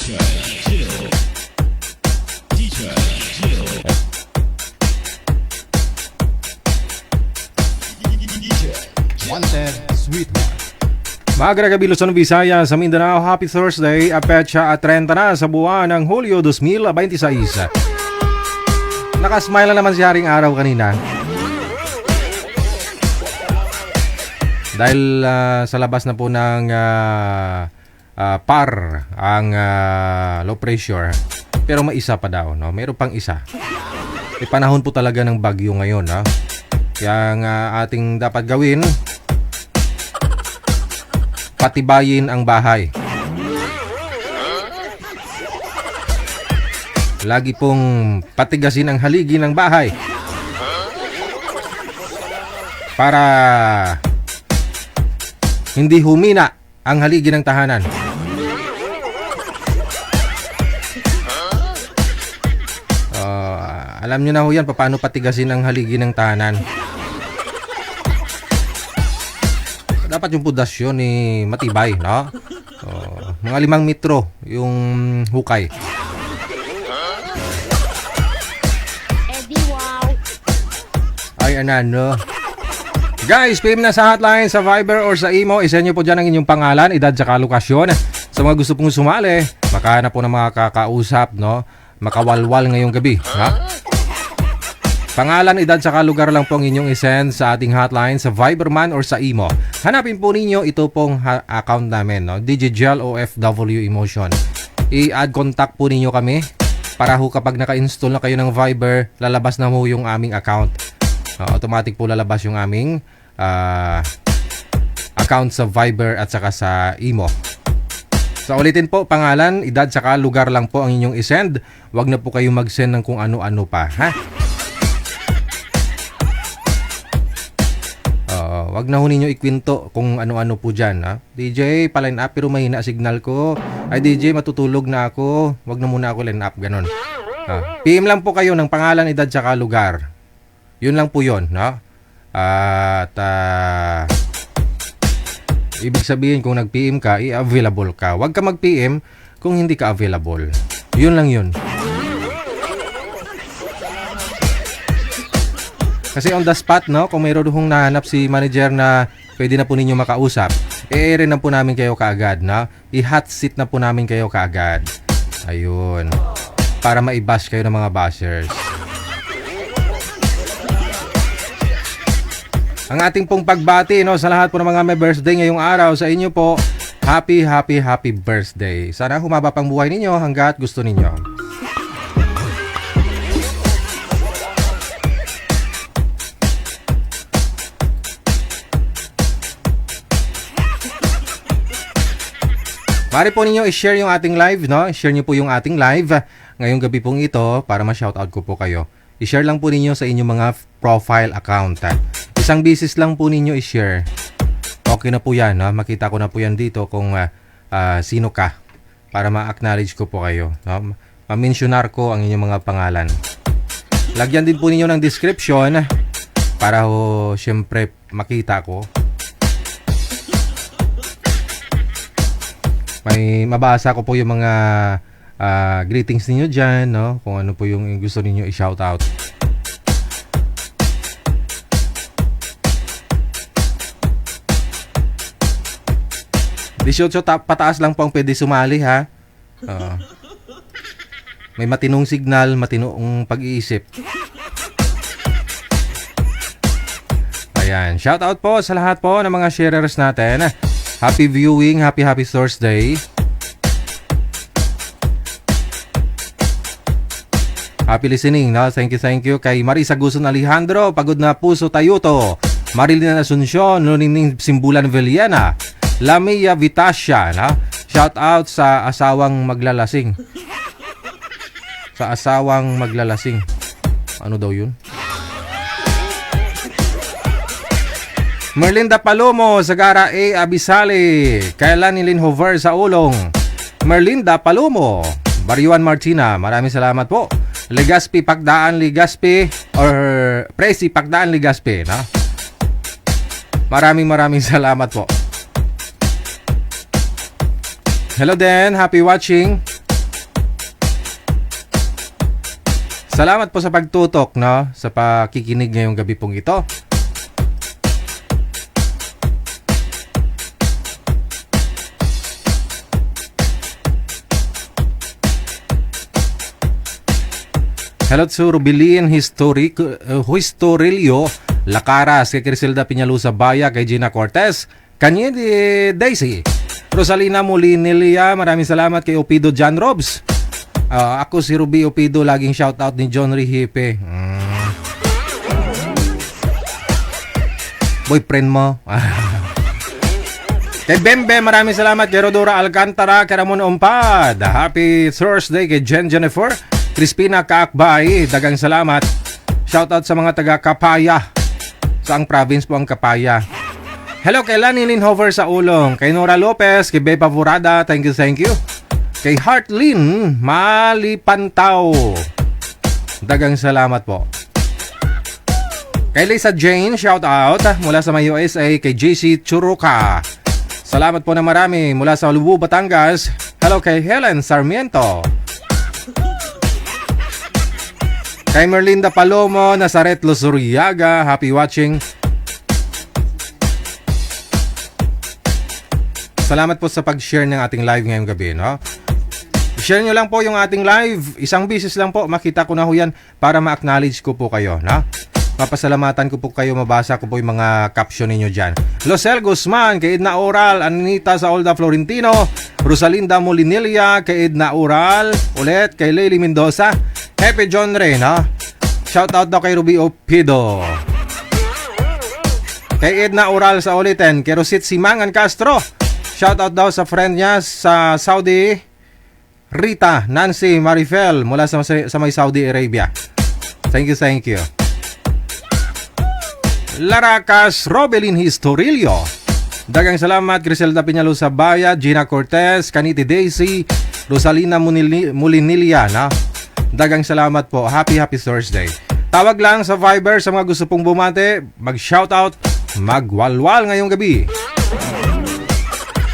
Wanted Sweetheart. Magandang gabi Luzon, Visayas, sa Mindanao. Happy Thursday, petsa at 30 na sa buwan ng Hulyo 2026. Nakasmile na naman si Haring Araw kanina. Dahil sa labas na po ng PAR ang low pressure. Pero may isa pa daw, no? Mayroon pang isa. May panahon po talaga ng bagyo ngayon, no? Kaya ang ating dapat gawin, patibayin ang bahay. Lagi pong patigasin ang haligi ng bahay para hindi humina ang haligi ng tahanan. Alam nyo na ho yan paano patigasin ang haligi ng tahanan. Dapat yung pundasyon matibay, no? Mga 5 metro yung hukay. Ay, ano? Guys, PM na sa hotline, sa Viber or sa Imo. Isend nyo po dyan ang inyong pangalan, edad, saka lokasyon. Sa mga gusto pong sumali, makahanap po ng mga kakausap, no? Makawalwal ngayong gabi, ha? Pangalan, edad, saka lugar lang po ang inyong isend sa ating hotline, sa Viber man or sa Imo. Hanapin po ninyo ito pong account namin, no? Digigel OFW Emotion. I-add contact po ninyo kami para ho kapag naka-install na kayo ng Viber, lalabas na mo yung aming account. Automatic po lalabas yung aming account sa Viber at saka sa Imo. So ulitin po, pangalan, edad, saka lugar lang po ang inyong isend. Huwag na po kayo mag-send ng kung ano-ano pa, ha? Wag na ho ninyo ikwento kung ano-ano po dyan, ha? DJ, pa-line up pero mahina signal ko. Ay DJ, matutulog na ako. Wag na muna ako line up, ganon. PM lang po kayo ng pangalan, edad, saka lugar. Yun lang po yun, no? At ibig sabihin kung nag-PM ka, i-available ka. Wag ka mag-PM kung hindi ka available. Yun lang yun. Kasi on the spot, no? Kung mayroon hong nahanap si manager na pwede na po ninyo makausap, i-air na po namin kayo kaagad, no? I-hot seat na po namin kayo kaagad. Ayun. Para maibash kayo ng mga bashers. Ang ating pong pagbati, no, sa lahat po ng mga may birthday ngayong araw, sa inyo po, happy birthday. Sana humaba pang buhay ninyo hanggat gusto ninyo. Mari po ninyo i-share yung ating live, no? I-share niyo po yung ating live ngayong gabi pong ito para ma-shoutout ko po kayo. I-share lang po ninyo sa inyong mga profile account. Isang bisis lang po ninyo i-share. Okay na po yan, no? Makita ko na po yan dito kung sino ka para ma-acknowledge ko po kayo, no? Ma-mentionar ko ang inyong mga pangalan. Lagyan din po ninyo ng description para ho, syempre, makita ko. May mabasa ko po yung mga greetings niyo dyan, no? Kung ano po yung gusto niyo i-shoutout. Pataas lang po ang pwede sumali, ha? May matinong signal, matinong pag-iisip. Ayan, shoutout po sa lahat po ng mga sharers natin. Happy viewing, happy Thursday. Happy listening, no? Thank you kay Marisa Guson Alejandro, Pagod na Puso Tayuto, Marilyn Asuncion, Nunining Simbulan Villena, Lamia Vitasya, no? Shout out sa asawang maglalasing. Sa asawang maglalasing. Ano daw yun? Merlinda Palomo, Sagara A. Abisali, Kailan Nilin Hover sa Ulong, Merlinda Palomo, Bariwan Martina, maraming salamat po. Legaspi Pagdaan Legaspi or Presi Pagdaan Legaspi, no? Maraming salamat po. Hello din, happy watching. Salamat po sa pagtutok, no? Sa pakikinig ngayong gabi pong ito. Hello to Rubilin Historilio Lacaras, kay Criselda Piñalusa Baya, kay Gina Cortez, kanya di Daisy, Rosalina Molinilia, maraming salamat kay Opido John Robs. Ako si Ruby Opido, laging shoutout ni John Rihipe. Boyfriend mo. Kay Bembe, maraming salamat kay Rodora Alcantara, kay Ramon Ompad. Happy Thursday kay Jen Jennifer Crispina Kaakbay, dagang salamat. Shoutout sa mga taga Kapaya. Saang province po ang Kapaya? Hello kay Lani Linhover sa Ulong, kay Nora Lopez, kay Bepa Furada, thank you. Kay Heartlyn Malipantaw, dagang salamat po. Kay Lisa Jane, shoutout mula sa may USA, kay JC Churuca. Salamat po na marami mula sa Lubu, Batangas. Hello kay Helen Sarmiento. Kay Merlinda Palomo, Nazaret Luzuriaga, happy watching. Salamat po sa pag-share ng ating live ngayong gabi, no? Share nyo lang po yung ating live. Isang bisis lang po, makita ko na ho yan para ma-acknowledge ko po kayo, no? Papasalamatan ko po kayo, mabasa ko po yung mga caption ninyo dyan. Losel Guzman, kay Edna Oral, Anita Saolda Florentino, Rosalinda Molinilia, kay Edna Oral, ulit kay Leily Mendoza, Happy John Ray, no? Shoutout daw kay Ruby Opido. Kay Edna Oral sa ulitin, kay Rosit Simangan Castro. Shoutout daw sa friend niya sa Saudi, Rita Nancy Marifel, mula sa may Saudi Arabia. Thank you. Laracas Robelin Historilio, dagang salamat. Criselda Piñalusa Baya, Gina Cortez, Canity Daisy, Rosalina Molinilia, no? Dagang salamat po. Happy Thursday. Tawag lang sa Viber sa mga gusto pong bumate, mag-shoutout, magwalwal ngayong gabi.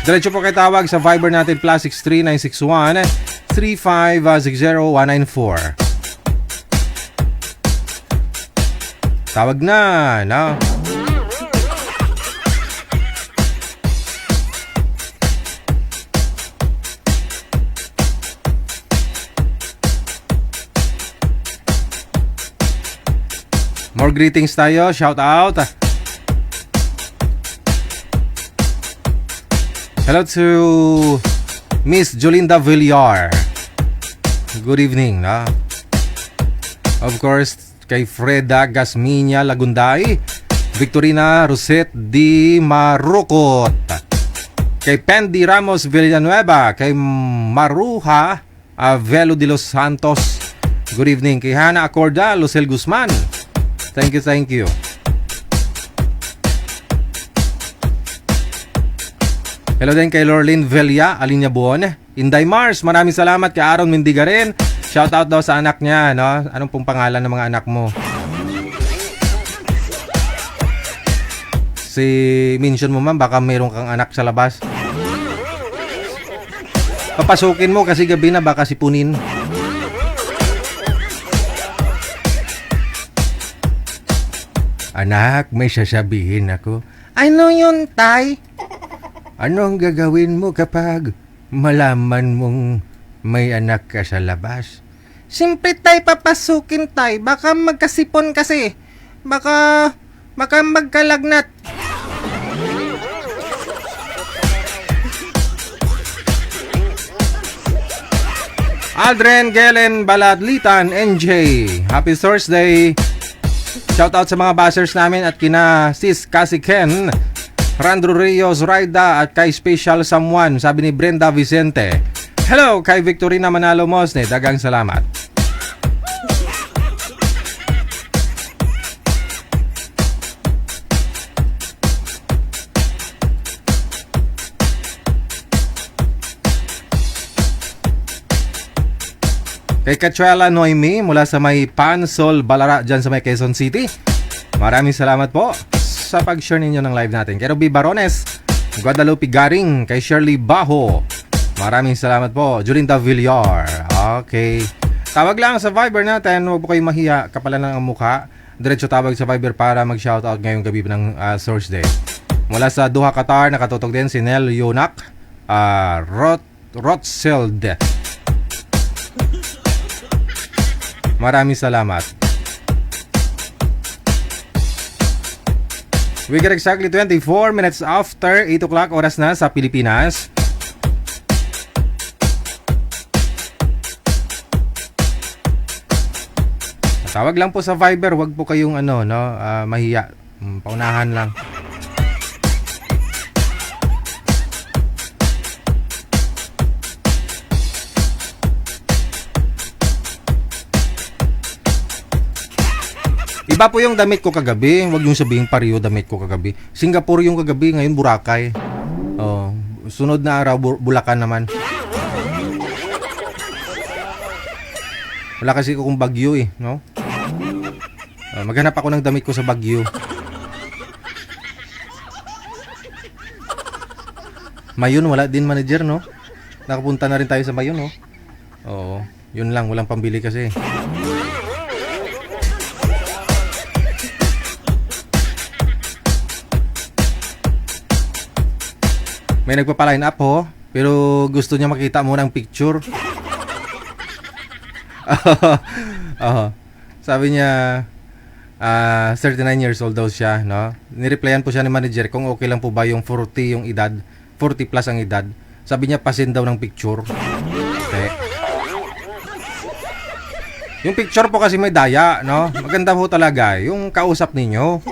Diretso po kayo tawag sa Viber natin, +63 961 3560 194. Tawag na, no? More greetings tayo, shout out. Hello to Miss Jolinda Villar. Good evening, no? Of course, kay Freda Gasminia Lagunday, Victorina Roset Di Marukot, kay Pendy Ramos Villanueva, kay Maruha Velo de los Santos. Good evening. Kay Hana Acorda, Lucel Guzman. Thank you. Hello din kay Lorlyn Velia, Alinya Buon. Inday Mars, maraming salamat. Kay Aaron Mendigarin, shoutout daw sa anak niya, no? Anong pong pangalan ng mga anak mo? Mention mo man, baka mayroon kang anak sa labas. Papasukin mo kasi gabi na, baka sipunin. Anak, may sasabihin ako. Ano yun, tay? Anong gagawin mo kapag malaman mong may anak ka sa labas? Siyempre, tay, papasukin, tay. Baka magkasipon kasi. Baka magkalagnat. Aldren Gelen Baladlitan NJ, happy Thursday. Shoutout sa mga bashers namin at kina Sis Cassie Ken, Randro Rios Raida at kay Special Someone, sabi ni Brenda Vicente. Hello kay Victorina Manalo Mosne, dagang salamat. Kay Cachuela Noemi mula sa may Pansol, Balara, dyan sa may Quezon City. Maraming salamat po sa pag-share ninyo ng live natin. Kay Ruby Barones, Guadalupe Garing, kay Shirley Baho. Maraming salamat po. Julinda Villar. Okay. Tawag lang sa Viber natin, huwag po kayong mahiya, kapalan lang ang mukha. Diretso tawag sa Viber para mag-shoutout ngayong gabi ng Thursday. Mula sa Doha, Qatar, nakatutok din si Nel Yonak, Rothschild. Maraming salamat. We get exactly 24 minutes after 8 o'clock oras na sa Pilipinas. Tawag lang po sa Viber, wag po kayong mahiya. Paunahan lang. Iba po yung damit ko kagabi. Huwag yung sabihin pareho damit ko kagabi. Singapore yung kagabi, ngayon Boracay. Oh, sunod na araw Bulacan naman. Wala kasi kung Baguio no? Maghanap ako ng damit ko sa Baguio. Mayon wala din manager, no? Nakapunta na rin tayo sa Mayon, no? Oo, yun lang, walang pambili kasi. May nagpapa-line up pero gusto niya makita mo ng picture. Sabi niya 39 years old daw siya, no? Nireplyan po siya ni manager kung okay lang po ba yung 40 yung edad, 40 plus ang edad. Sabi niya pasin daw ng picture. Okay. Yung picture po kasi may daya, no? Maganda po talaga yung kausap ninyo.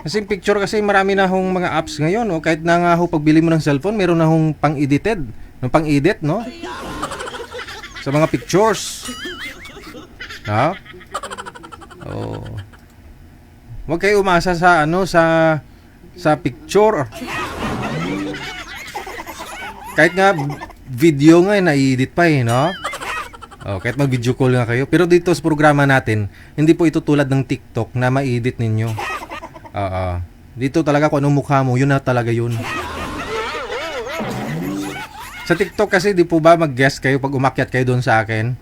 Kasi picture kasi marami na hong mga apps ngayon, no? Kahit na nga ho pagbili mo ng cellphone, meron na hong pang-edited, no? Pang-edit, no? Sa mga pictures. No? Oh. Huwag kayo umasa sa sa picture. Kahit nga video nga na-edit pa no? Oh, kahit mag-video call nga kayo. Pero dito sa programa natin, hindi po ito tulad ng TikTok na ma-edit ninyo. Dito talaga kung anong mukha mo, yun na talaga yun. Sa TikTok kasi di po ba mag-guess kayo pag umakyat kayo doon sa akin?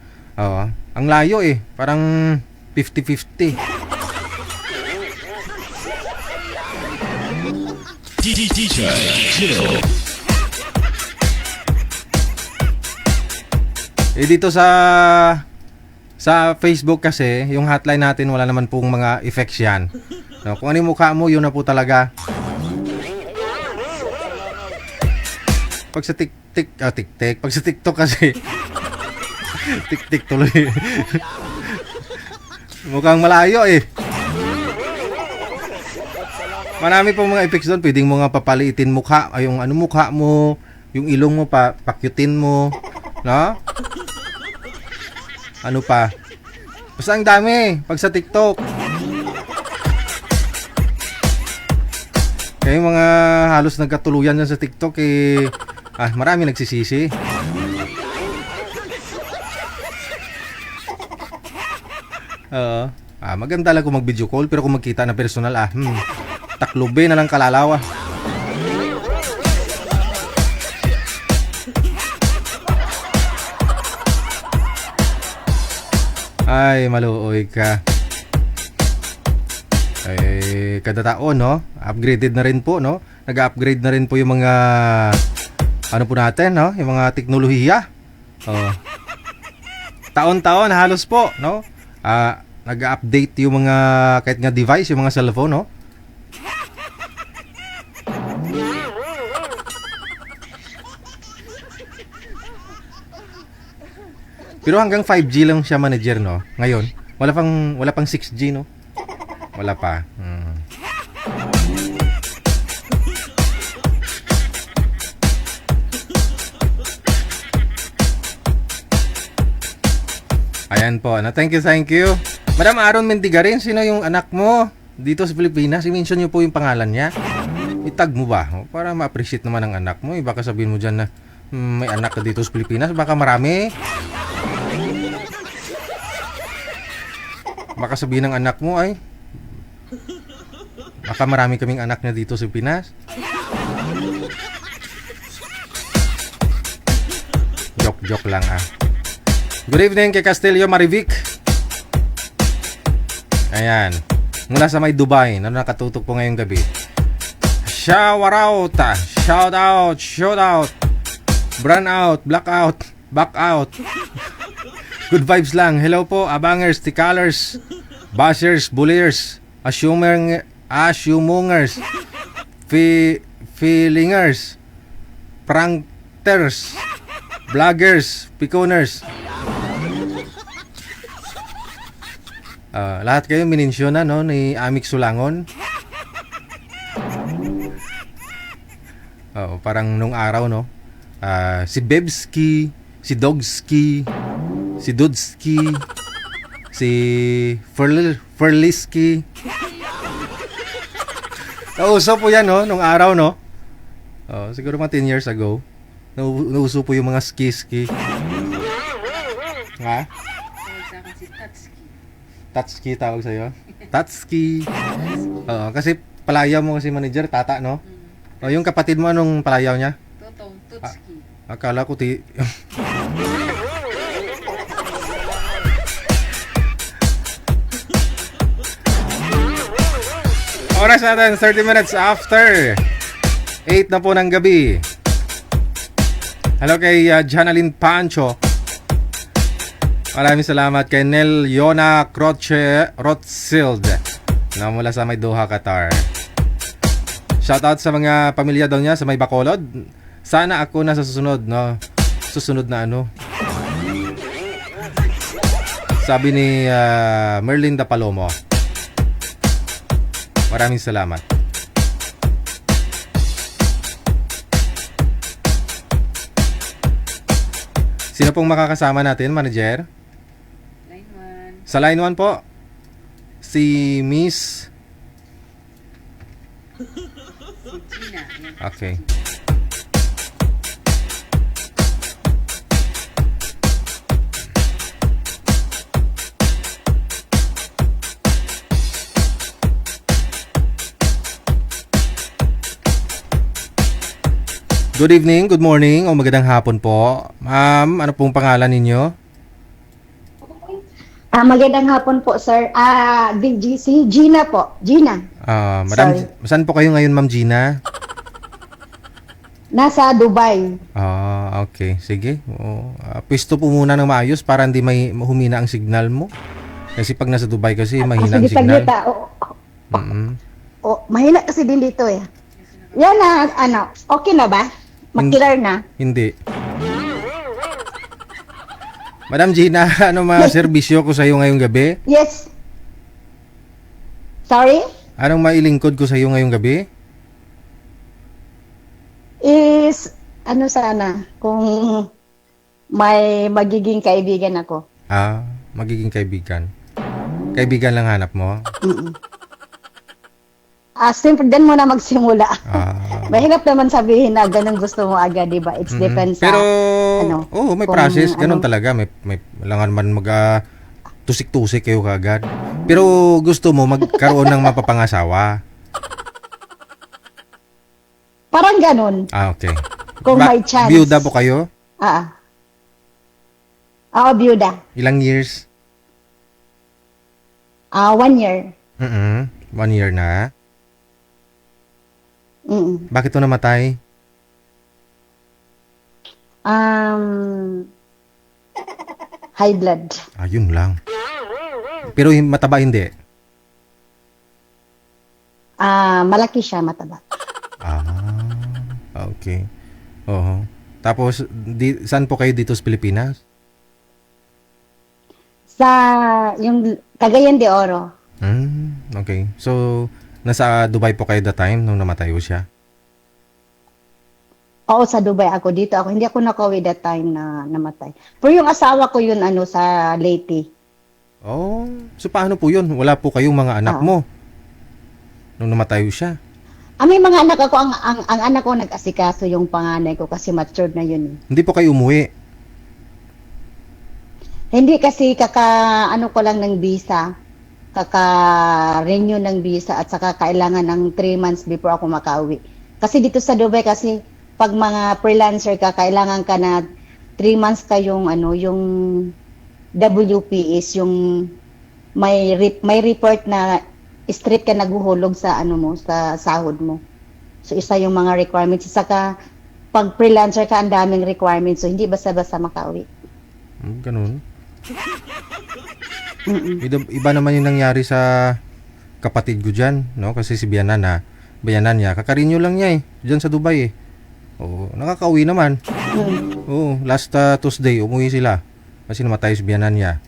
Ang layo parang 50-50. DJ Chill. Dito sa Facebook kasi, yung hotline natin wala naman pong mga effects yan. No, kung ano yung mukha mo, yun na po talaga. Pag sa pag sa TikTok kasi tik tuloy. Mukhang malayo Marami pong mga effects doon. Pwedeng mo nga papaliitin mukha, yung mukha mo, yung ilong mo pakyutin mo, no? Ano pa? Basta ang dami pag sa TikTok. Kaya yung mga halos nagkatuluyan dyan sa TikTok marami nagsisisi. Maganda lang kung mag-video call, pero kung magkita na personal, taklobe na lang kalalawa. Ay, maluoy ka. Kada taon, no? Upgraded na rin po, no? Nag-upgrade na rin po yung mga po natin, no? Yung mga teknolohiya. Taon-taon halos po, no? Nag-update yung mga kahit nga device, yung mga cellphone, no? Pero hanggang 5G lang siya manager, no? Ngayon, wala pang 6G, no? Wala pa. Ayan po. Thank you. Madam Aaron Mendigarin, sino yung anak mo dito sa Pilipinas? I-mention niyo po yung pangalan niya. Itag mo ba? Para ma-appreciate naman ang anak mo. Baka sabihin mo dyan na may anak ka dito sa Pilipinas. Baka marami. Baka sabihin ng anak mo baka marami kaming anak na dito sa Pinas. Joke lang Good evening kay Castillo Marivic. Ayan. Mula sa may Dubai na nakatutok po ngayong gabi. Shower out. Shout out. Shout out. Brand out. Black out. Back out. Good vibes lang. Hello po, abangers, tikalers, bashers, bulliers, assumungers, feelingers, prankers, vloggers, piconers. Lahat kayo mininsyon na, no, ni Amik Sulangon. Parang nung araw, no. Si Bebski, si Dogski, si Dudski, si Ferliski. Nauso po yan, no, nung araw, no. Siguro mga 10 years ago. Nauso po yung mga ski-ski. Ha? Tatski tawag sa'yo? Tatski. Kasi palayaw mo kasi manager, tata, no? Yung kapatid mo, anong palayaw niya? Totong, Tutski. Akala ko Oras natin, 30 minutes after 8 na po ng gabi. Hello kay Janalyn Pancho. Maraming salamat kay Nel Yona Rothschild na mula sa may Doha, Qatar. Shoutout sa mga pamilya daw niya sa may Bacolod. Sana ako na sa susunod, no? Susunod na ano. Sabi ni Merlinda Palomo. Maraming salamat. Sino pong makakasama natin, manager? Line 1. Sa line 1 po, si Miss... Si Gina. Yan. Okay. Good evening, good morning, o magandang hapon po. Ma'am, ano pong pangalan ninyo? Magandang hapon po, sir. Si Gina po. Gina. Madam, Sorry. saan po kayo ngayon, Ma'am Gina? Nasa Dubai. Okay. Sige. Pwesto po muna ng maayos para hindi may humina ang signal mo. Kasi pag nasa Dubai kasi mahina ang Sige, signal. tagita. Mahina kasi din dito eh. Yan na, okay na ba? Makilar na? Hindi. Madam Gina, ano mga serbisyo ko sa iyo ngayong gabi? Yes. Sorry? Anong mailingkod ko sa iyo ngayong gabi? Is, sana, kung may magiging kaibigan ako. Magiging kaibigan. Kaibigan lang hanap mo? Simple din mo na magsimula. Mahirap naman sabihin na ganun gusto mo agad, di ba? It's depends sa, Pero, may kung process. Ganun talaga. May lang naman tusik-tusik kayo kagad. Pero gusto mo magkaroon ng mapapangasawa. Parang ganun. Okay. Kung may chance. Byuda po kayo? Byuda. Ilang years? 1 year. 1 year na. Bakit ito namatay? High blood. Yun lang. Pero mataba hindi? Malaki siya, mataba. Okay. Tapos, saan po kayo dito sa Pilipinas? Sa, yung Cagayan de Oro. Okay. So, nasa Dubai po kayo that time nung namatay ko siya? Oo, sa Dubai ako. Dito ako. Hindi ako nakauwi that time na namatay. Pero yung asawa ko yun, sa Leyte. So paano po yun? Wala po kayong mga anak mo nung namatay ko siya? May mga anak ako. Ang anak ko nag-asikaso yung panganay ko kasi matured na yun. Hindi po kayo umuwi? Hindi kasi ko lang ng visa. Kaka-renew ng visa at saka kailangan ng 3 months before ako makauwi. Kasi dito sa Dubai kasi pag mga freelancer ka, kailangan ka na 3 months ka yung WP is yung may report na straight ka naguhulog sa ano mo, sa sahod mo. So isa yung mga requirements. Isa ka, pag freelancer ka, ang daming requirements. So hindi basta-basta makauwi. Ganun. Iba naman yung nangyari sa kapatid ko dyan, no? Kasi si bayanan niya, kakarinyo lang niya dyan sa Dubai Oo, nakakauwi naman. Oo, last Tuesday, umuwi sila. Kasi namatay si biyanan niya.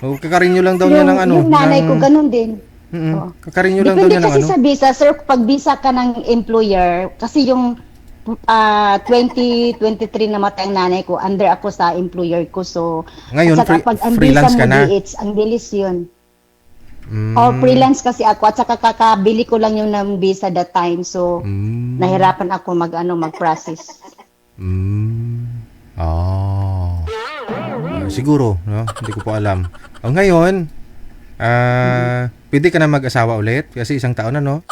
Oo, kakarinyo lang daw niya ng ano. Yung nanay ko, ganun din. Oo. Kakarinyo lang daw Depende niya ng kasi ano. sa visa, sir, pag visa ka ng employer, kasi yung 2023 namatay ang nanay ko, under ako sa employer ko. So, Ngayon, at saka pag ang freelance visa ka mo, na? DH, ang bilis yun. Or freelance kasi ako, at saka kakabili ko lang yung ng visa that time. So, nahirapan ako mag-process. Siguro, no? Hindi ko po alam. Ngayon, pwede ka na mag-asawa ulit? Kasi isang taon na, no?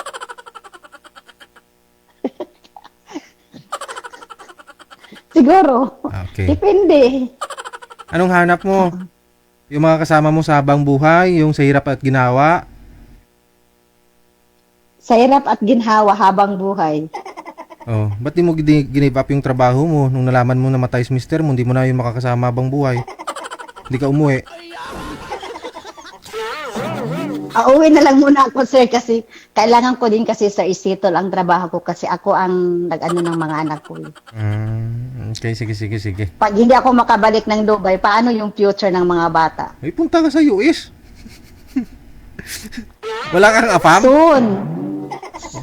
Siguro. Okay. Depende. Anong hanap mo? Yung mga kasama mo sa habang buhay, yung sa hirap at ginawa? Sa hirap at ginhawa habang buhay. Oh, ba't di mo give up yung trabaho mo nung nalaman mo na matay si mister mo, hindi mo na yung makakasama habang buhay? Hindi ka umuwi. Uwi na lang muna ako, sir, kasi kailangan ko din kasi, sir, isitol ang trabaho ko kasi ako ang nag-ano ng mga anak ko. Okay, sige. Pag hindi ako makabalik ng Dubai, paano yung future ng mga bata? Ay, punta ka sa US. Wala kang afam? Soon.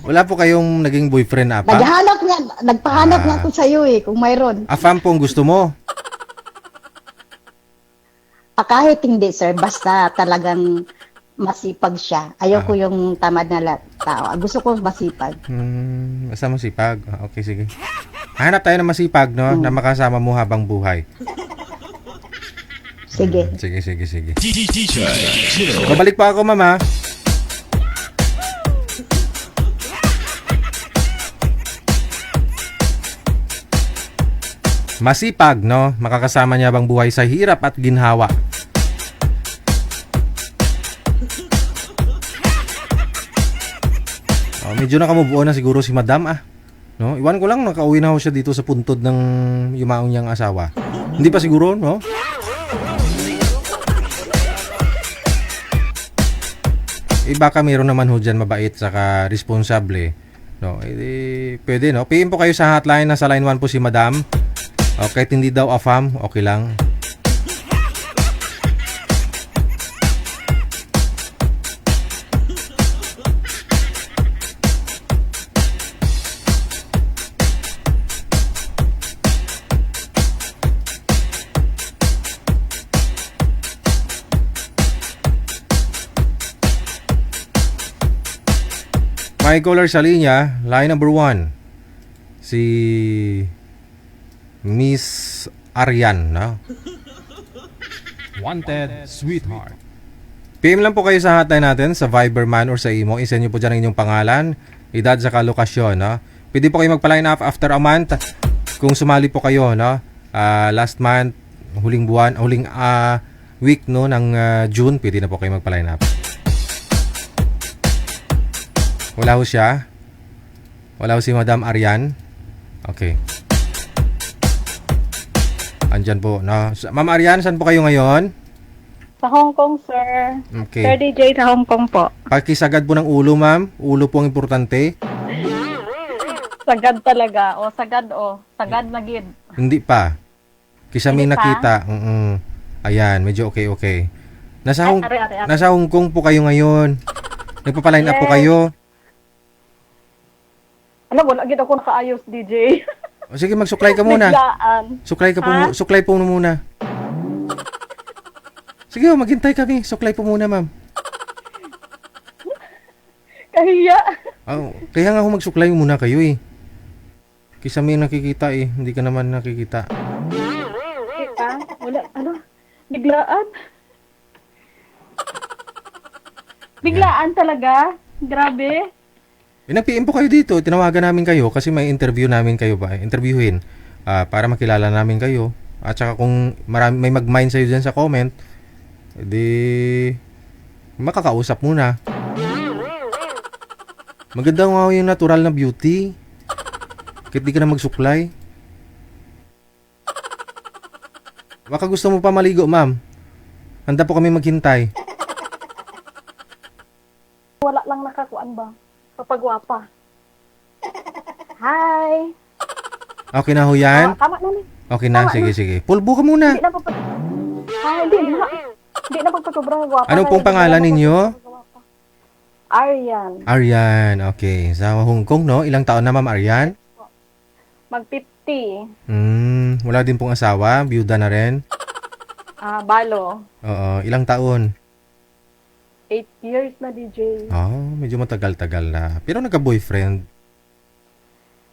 Wala po kayong naging boyfriend na afam? Nagpahanap nga ako sa iyo kung mayroon. Afam po ang gusto mo? Kahit hindi, sir, basta talagang masipag siya. Ayoko yung tamad na tao. Gusto ko masipag. Basta masipag. Okay, sige. Hanap tayo ng masipag, no? Na makasama mo habang buhay. Sige. Sige. DJ Chill. Babalik pa ako, mama. Masipag, no? Makakasama niya habang buhay sa hirap at ginhawa. Medyo nakamubuo na siguro si madam no? Iwan ko lang nakauwi na ho siya dito sa puntod ng yumaong niyang asawa. Hindi pa siguro, no? Baka mayroon naman ho dyan mabait saka responsable, no? Pwede, no? PM po kayo sa hotline, nasa line 1 po si madam. Kahit hindi daw afam, okay lang. My caller sa linya, line number 1. Si Miss Arian, no? Wanted sweetheart. PM lang po kayo sa hotline natin, sa Viber man or sa imo. I-send nyo po dyan ang inyong pangalan, edad, saka lokasyon, no? Pwede po kayo magpa-line up after a month. Kung sumali po kayo, no? Last month, huling week, no, ng June, pwede na po kayo magpa-line up. Wala ho siya? Wala ho si Madam Arian? Okay. Andyan po, no? Ma'am Arian, saan po kayo ngayon? Sa Hong Kong, sir. Okay. Sir DJ, sa Hong Kong po. Pakisagad po ng ulo, ma'am. Ulo po ang importante. Sagad talaga. Sagad magid. Hindi pa. Kisa may Hindi pa? nakita. Ayan, medyo okay. Nasa Ari. nasa Hong Kong po kayo ngayon. Nagpapaline up po kayo. Wala gid ako nakaayos, DJ. O, sige, magsuklay ka muna. Biglaan. Suklay po muna. Sige, maghintay kami. Suklay po muna, ma'am. Kahiya. Kaya nga ako magsuklay muna kayo Kisa may nakikita hindi ka naman nakikita. Wala, biglaan. Biglaan talaga. Grabe. Nag-PM po kayo dito. Tinawagan namin kayo kasi may interview namin kayo ba? Interviewin. Para makilala namin kayo. At saka kung may mag-mind sa'yo dyan sa comment, edi makakausap muna. Maganda nga yung natural na beauty. Kahit di ka na magsuklay. Baka gusto mo pa maligo, ma'am. Handa po kami maghintay. Wala lang nakakuan ba? Papagwapa. Hi! Okay na ho yan? Tama na ni. Okay na, Tama sige, na. sige. Pulbo ka muna. Hindi na pagpag... Ay, hindi na. Hindi na pagpagsobrang gwapa. Ano pong pangalan ninyo? Aryan. Aryan, okay. Sa Hong Kong, no? Ilang taon na, ma'am Aryan? Mag-50. Wala din pong asawa, byuda na rin. Balo. Oo, ilang taon? 8 years na, DJ. Medyo matagal-tagal na. Pero nagka-boyfriend.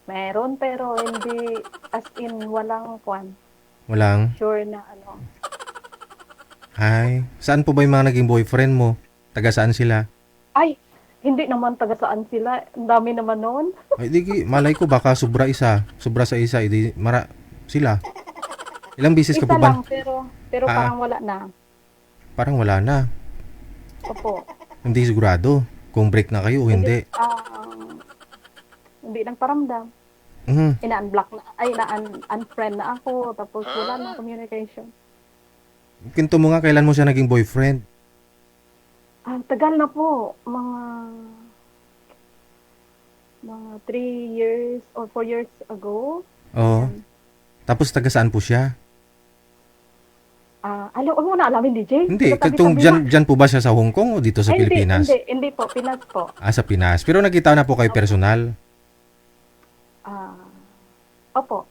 Meron, pero hindi as in walang kwan. Walang? Sure na ano. Hi. Saan po ba yung mga naging boyfriend mo? Taga saan sila? Ay, hindi naman taga saan sila. Ang dami naman noon. Ay, malay ko baka sobra sa isa, edi sila. Ilang bisis ka Isa po ba? lang, pero parang wala na. Parang wala na. Opo. Hindi sigurado kung break na kayo o hindi. Hindi nang paramdam. Ina-unblock na, ina-unfriend na ako. Tapos wala na communication. Kinto mo nga kailan mo siya naging boyfriend. Tagal na po. Mga 3 years or 4 years ago. Oo. Tapos taga saan po siya? Alam mo na alamin, DJ? Hindi, Tabi-tabi katong na. dyan po ba siya sa Hong Kong o dito sa Ay, Pilipinas? Hindi po. Pinas po. Sa Pinas. Pero nakita na po kayo personal. Opo.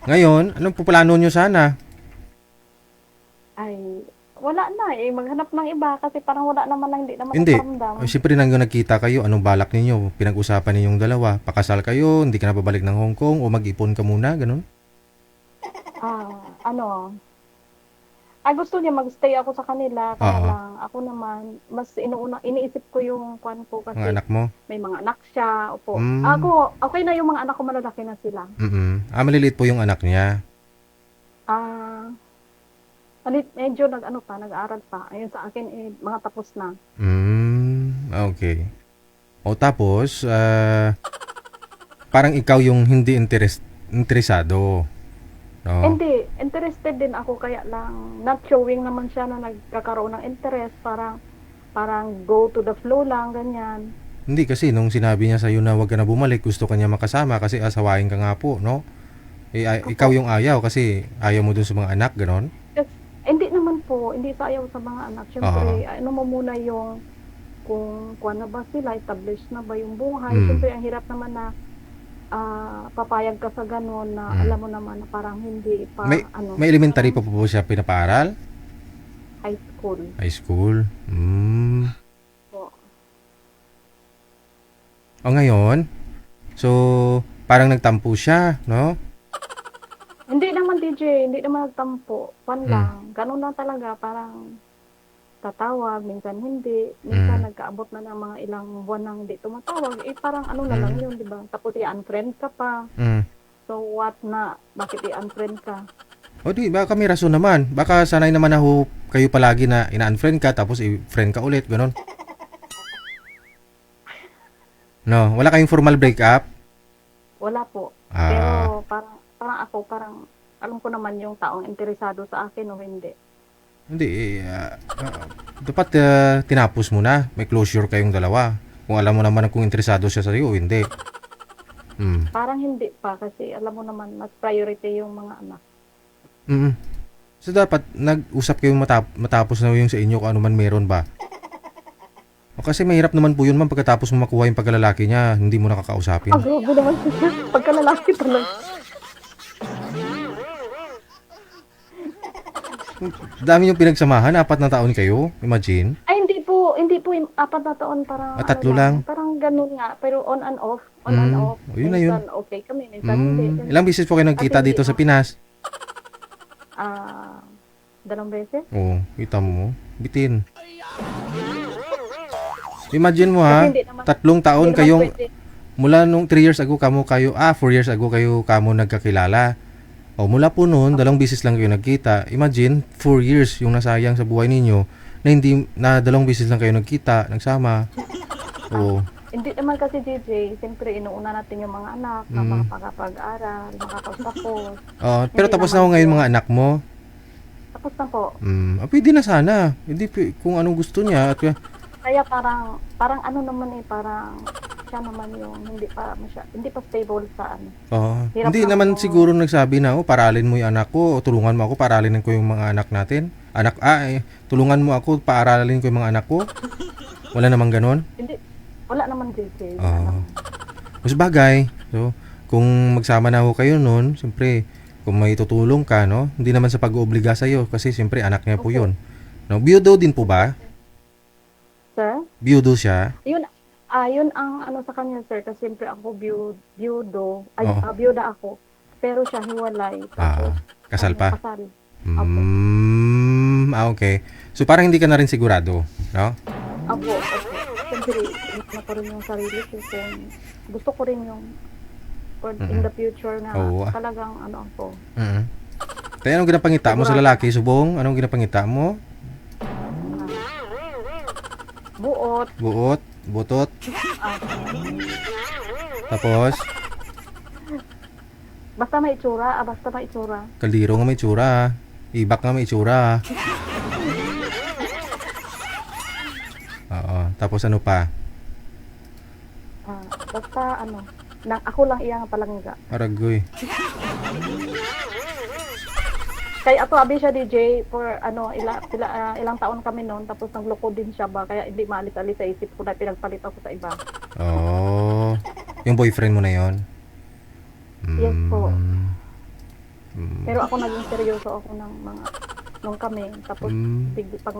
Ngayon, anong po plano nyo sana? Ay, wala na eh. Maghanap ng iba kasi parang wala naman na hindi naman Hindi. nakaramdam. Siyempre nang nagkita kayo, anong balak ninyo? Pinag-usapan ninyong dalawa. Pakasal kayo, hindi ka na babalik ng Hong Kong o mag-ipon ka muna, ganun? Gusto niya mag-stay ako sa kanila. Kaya Oo. lang, ako naman, mas iniisip ko yung kwan ko kasi Ang anak mo? may mga anak siya. Opo. Mm. Ako, okay na yung mga anak ko, malalaki na sila. Maliliit po yung anak niya. Medyo nag-aaral pa. Ayun sa akin, mga tapos na. Okay. O tapos, parang ikaw yung hindi interesado. No? Hindi, interested din ako kaya lang not showing naman siya na nagkakaroon ng interest, parang go to the flow lang, ganyan. Hindi kasi nung sinabi niya sa'yo na huwag ka na bumalik, gusto ka niya makasama kasi asawain ka nga po, no? Ikaw yung ayaw kasi ayaw mo dun sa mga anak, ganon? Hindi naman po, hindi sa ayaw sa mga anak. Siyempre, ano mo muna yung kung na ba sila, established na ba yung buhay. Siyempre, ang hirap naman na papayag ka sa ganon na alam mo naman na parang hindi pa, May elementary pa po siya pinapaaral? high school. High school? Po. O ngayon, so parang nagtampo siya, no? Hindi naman, DJ, hindi naman nagtampo. Pan lang. Ganun lang talaga, parang tatawag, minsan hindi. Minsan nagkaabot na ng mga ilang buwan nang hindi tumatawag. Parang na lang yun, di ba? Tapos i-unfriend ka pa. So what na? Bakit i-unfriend ka? O di, baka may rason naman. Baka sanay naman na kayo palagi na ina-unfriend ka tapos i-friend ka ulit, gano'n. No, wala kayong formal breakup? Wala po. Pero parang alam ko naman yung taong interesado sa akin o hindi. Hindi, dapat tinapos mo na. May closure kayong dalawa. Kung alam mo naman kung interesado siya sa iyo o hindi. Parang hindi pa kasi alam mo naman mas priority yung mga anak. So dapat nag-usap kayong matapos na yung sa inyo kung ano man meron ba. O kasi mahirap naman po yun, ma'am, pagkatapos mo makuha yung pagkalalaki niya, hindi mo nakakausapin. Grabe naman siya. Pagkalalaki talaga. Dami yung pinagsamahan, 4 na taon kayo, imagine. Ay, hindi po yung 4 na taon, parang 3 lang? Parang ganun nga, pero on and off. Yun na yun. Minsan okay kami, minsan hindi. Ilang beses po kayo nagkita Kasi dito sa Pinas? 2 beses. Oo, kita mo. Bitin. Imagine mo ha, Kasi hindi naman- 3 taon hindi naman kayong, pwede. mula nung 3 years ago 4 years ago kayo kamo nagkakilala. O mula po noon, 2 beses lang kayo nagkita. Imagine, 4 years yung nasayang sa buhay ninyo na hindi na 2 beses lang kayo nagkita, nagsama. O, Hindi naman kasi DJ, siyempre inuuna natin yung mga anak na makapag-aral, makapagtapos. pero Hindi tapos na naman ho ngayon po. mga anak mo. Tapos na po. Pwede na sana. Hindi, kung anong gusto niya. At, Kaya parang ano naman parang siya naman yung hindi pa stable sa ano. hindi lang naman ako. siguro nagsabi na, paralin mo yung anak ko, o tulungan mo ako, paralin ko yung mga anak natin. Tulungan mo ako, paaralin ko yung mga anak ko. Wala namang ganon. Hindi, wala naman DJ. Mas bagay. So, kung magsama na ho kayo noon, siyempre, kung may tutulong ka, no? Hindi naman sa pag-oobliga sa'yo, kasi siyempre, anak niya po yun. No? Biyudo din po ba? Sir? Biyudo siya? Yun ang ano sa kanya, sir, kasi siyempre ako biyudo, Oo. biyuda ako. Pero siya hiwalay. Tapos, Kasal pa? Kasal. Okay. So, parang hindi ka na rin sigurado, no? Opo. Siyempre, na ko rin yung sarili ko kung gusto ko rin yung in the future na Oo. talagang ano ako. Kaya anong ginapangita mo sa lalaki, subong? Anong ginapangita mo? Buot. Buot? Butot? Tapos, Basta may itsura. Basta may itsura. kaldiro nga may tsura. Ibak nga may tsura. Oo. Tapos ano pa? Basta ano, ako lang iyang palangga. Aragoy. Kaya ako abi siya DJ for ano ilang taon kami noon tapos nagloko din siya ba kaya hindi maalis-alis sa isip ko na pinagpalit ako sa iba. Oh. Yung boyfriend mo na yon? Yes po. Pero ako naging seryoso ako ng mga nung kami tapos pag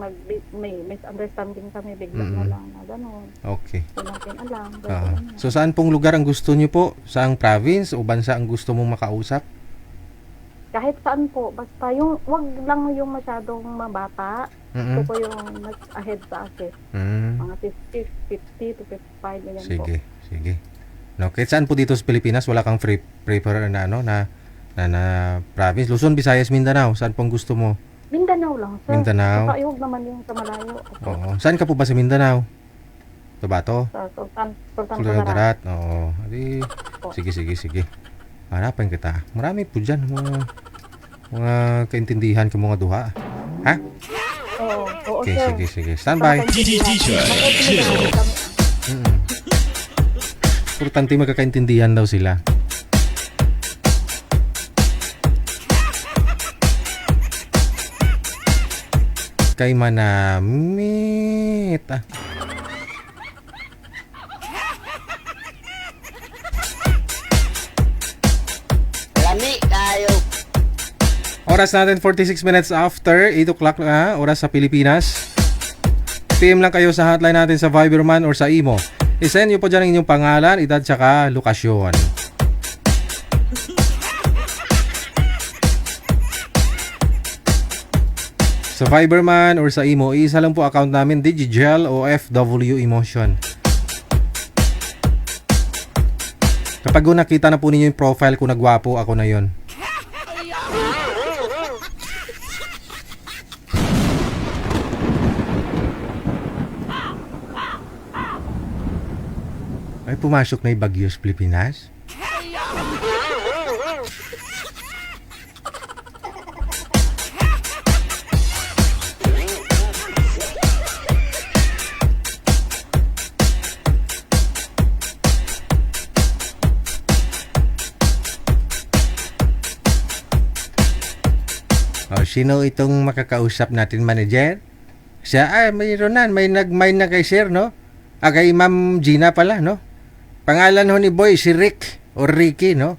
may misunderstanding kami bigla na lang na gano'n. Okay. Hindi natin alam. So saan pong lugar ang gusto niyo po? Saang province o bansa ang gusto mong makausap? Kahit saan po, basta yung wag lang yung masyadong mabata. Gusto ko yung mas ahead sa akin. Mga 50 to 55 ganyan po. Sige. No, kahit saan po dito sa Pilipinas wala kang prefer na ano na province, Luzon, Visayas, Mindanao. Saan pong gusto mo? Mindanao lang, sir. Mindanao? Nakaiwag naman yung sa malayo. Oo. Saan ka po ba sa Mindanao? Tabato? Sa Sultan Sultan Kudarat. Oo. Adi, sige. Hanapan kita. Marami po dyan. Mga kaintindihan ka mga duha. Ha? Oo, Okay, sir. sige. Standby. DJ Chill. Importante magkakaintindihan daw sila. Kay manamit. Lami kayo. Oras natin 46 minutes after 8 o'clock na oras sa Pilipinas. PM lang kayo sa hotline natin sa Viberman or sa Imo. I-send nyo po dyan ang inyong pangalan, edad, tsaka lokasyon. Sa Viberman or sa Imo, isa lang po account namin, Digigel o FW Emotion. Kapag nakita na po ninyo yung profile ko na gwapo, ako na yon. Ay, pumasok na yung Bagyo sa Pilipinas? Sino itong makakausap natin, manager? Siya, mayroon na, may nag-share, no? Kay Ma'am Gina pala, no? Pangalan ho ni Boy, si Rick o Ricky, no?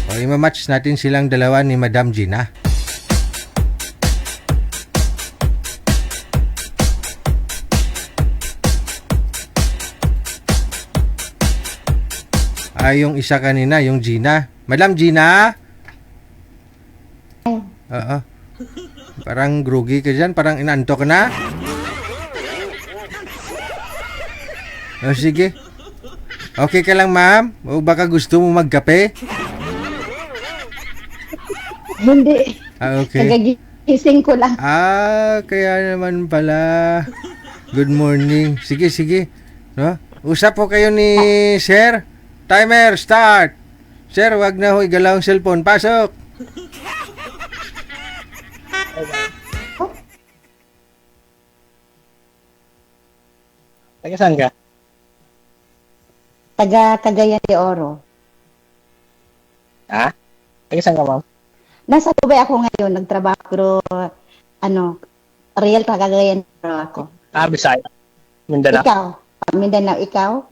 O ima-match natin silang dalawa ni Madam Gina. Yung isa kanina, yung Gina. Madam Gina? Oo. Parang groggy ka dyan, parang inaantok ka na. Sige. Okay ka lang, ma'am? O baka gusto mo magkape? Hindi. Okay. Kagagising ko lang. Kaya naman pala. Good morning. Sige, sige. No? Usap po kayo ni Sir. Timer, start. Sir, wag na ho igalaw ang cellphone. Pasok. Taga saan ka? Taga Cagayan de Oro. Ha? Taga saan ka, ma'am? Nasa Dubai ako ngayon, nagtrabaho, pero real taga Cagayan de Oro ako. Bisaya. Mindanao. Ikaw, Mindanao, ikaw?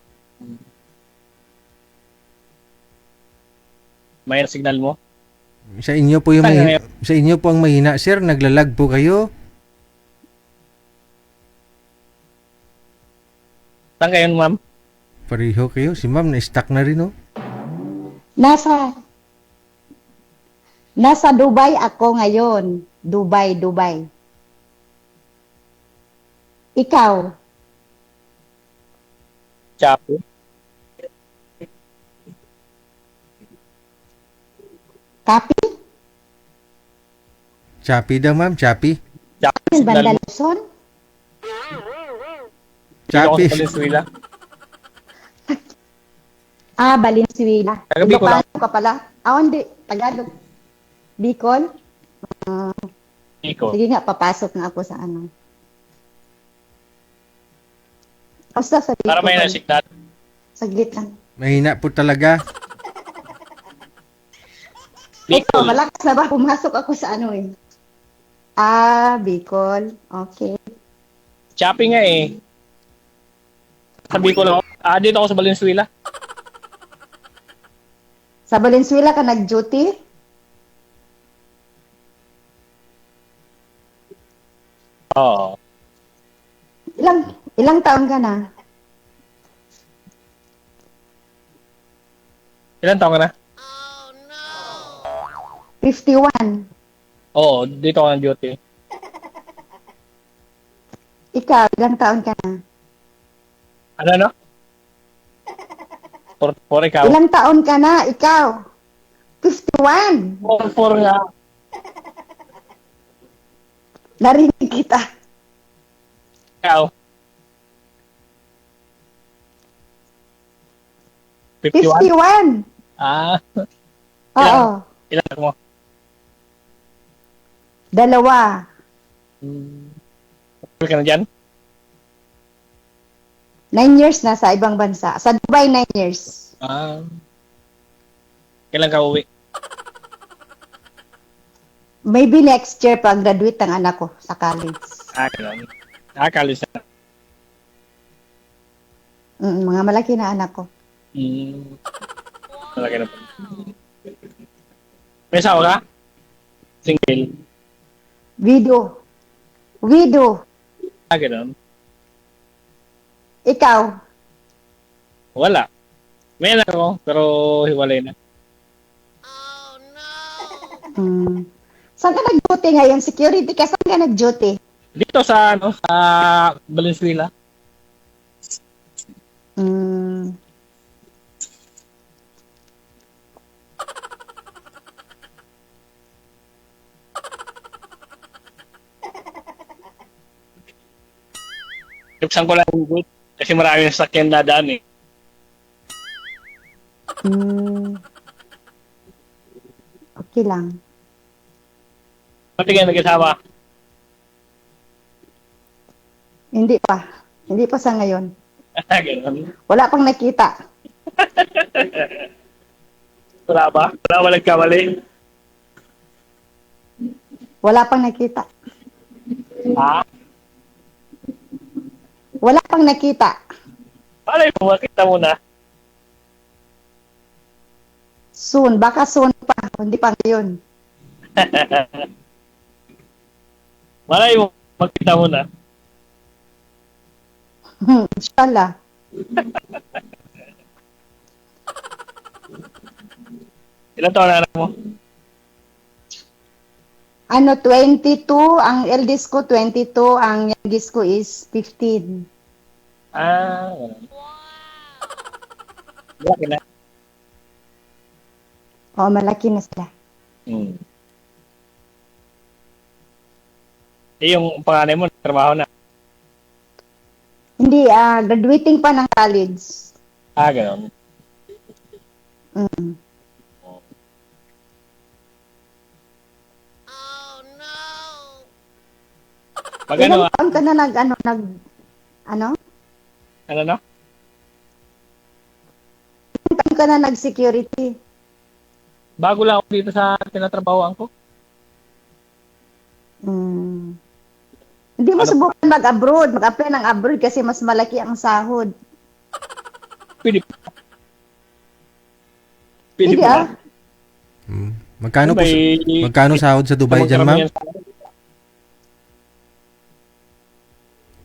May signal mo? Sa inyo po yung mahina, sa inyo po ang mahina, sir. Naglalag po kayo. Saan kayo, ma'am? Pareho kayo. Si ma'am na-stuck na rin, oh. Nasa Dubai ako ngayon. Dubai. Ikaw? Chapo. Kapi? Chappy daw, ma'am. Chappy. Chapo. Banda Luzon? Chappy. Dito ako sa Venezuela. Valenzuela. Taga Bicol ako. Ilocano ka pala? Hindi. Tagalog. Bicol? Iko. Sige nga, papasok nga ako sa ano. Basta sa Bicol. Para may na-signal. Saglit lang. Mahina po talaga. Ito, Bicol. malakas na ba? Pumasok ako sa ano eh. Bicol. Okay. Chappy nga eh. Sabi ko lang, dito ako sa Valenzuela. Sa Valenzuela ka nag-duty? Oo. Ilang taon ka na? Ilan taon ka na? 51. Oo, dito ako ng duty. Ikaw, ilang taon ka na? Ano? For ikaw. Ilang taon ka na? Ikaw? 51. For nga. Narinig kita. Ikaw. 51? 51. Ilan? Oo. Ilan mo? 2. Pwede ka na dyan? 9 years na sa ibang bansa. Sa Dubai, 9 years. Kailan ka uwi? Maybe next year pag graduate ng anak ko sa college. Ganun. College na. Mga malaki na anak ko. Malaki na po. May asawa ka? Single? Widow. Ganun. Ikaw? Wala. May anak ako, pero hiwalay na. Saan ka nag-duty ngayon? Security ka? Saan ka nag-duty? Dito sa Valenzuela. Buksan ko lang yung gate kasi marami na sakyan na daan eh. Okay lang. Pati kayo nag-asawa? Hindi pa sa ngayon. Ganun. Wala pang nakita. Wala ba? Wala walang kamali? Wala pang nakita. Wala pang nakita. Malay mo, makita mo na. Soon. Baka soon pa. Hindi pa ngayon. Malay mo, makita mo na. Inshallah. Ilan taon na anak mo? 22. Ang eldest ko, 22. Ang youngest ko is 15. Ganun. Malaki na. Malaki na sila. yung panganay mo, trabaho na. Hindi, graduating pa ng college. Gano'n. Mm. Pag Ilang taon ka na ano? ano na? Ilang taon ka na nag-security? Bago lang ako dito sa tinatrabahoan ko. Mm. Hindi mo subukan mag-abroad, mag-apply ng abroad kasi mas malaki ang sahod. Pwede. Pwede Hindi pa. Magkano po May- magkano sahod sa Dubai dyan, ma'am?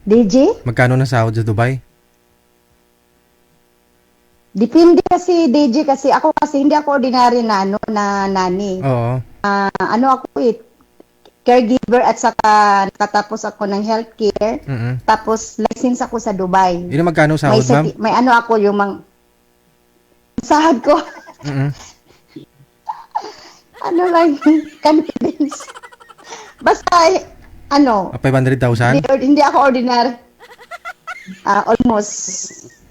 DJ? Magkano na sahod sa Dubai? Depende kasi DJ kasi ako kasi hindi ako ordinary na na nani. Oo. Ano ako caregiver at saka nakatapos ako ng healthcare. Mm. Tapos license ako sa Dubai. Yun ang magkano sahod, ma'am? May ano ako yung sahod ko. Mm. Ano lang confidence. Basta 500,000? hindi ako ordinary. Almost.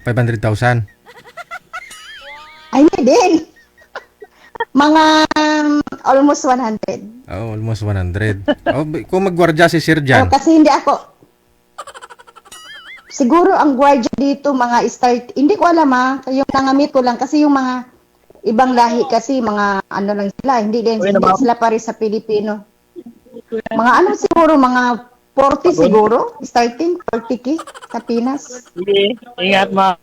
500,000. Ay, hindi din. Mga almost 100. Oh, almost 100. Kung magwardya si Sir dyan. Kasi hindi ako. Siguro ang gwardiya dito mga hindi ko alam yung nangamit ko lang kasi yung mga ibang lahi kasi mga ano lang sila, hindi sila pare sa Pilipino. Mga siguro mga 40 siguro, starting 40K sa Pinas. Sige, ingat ma.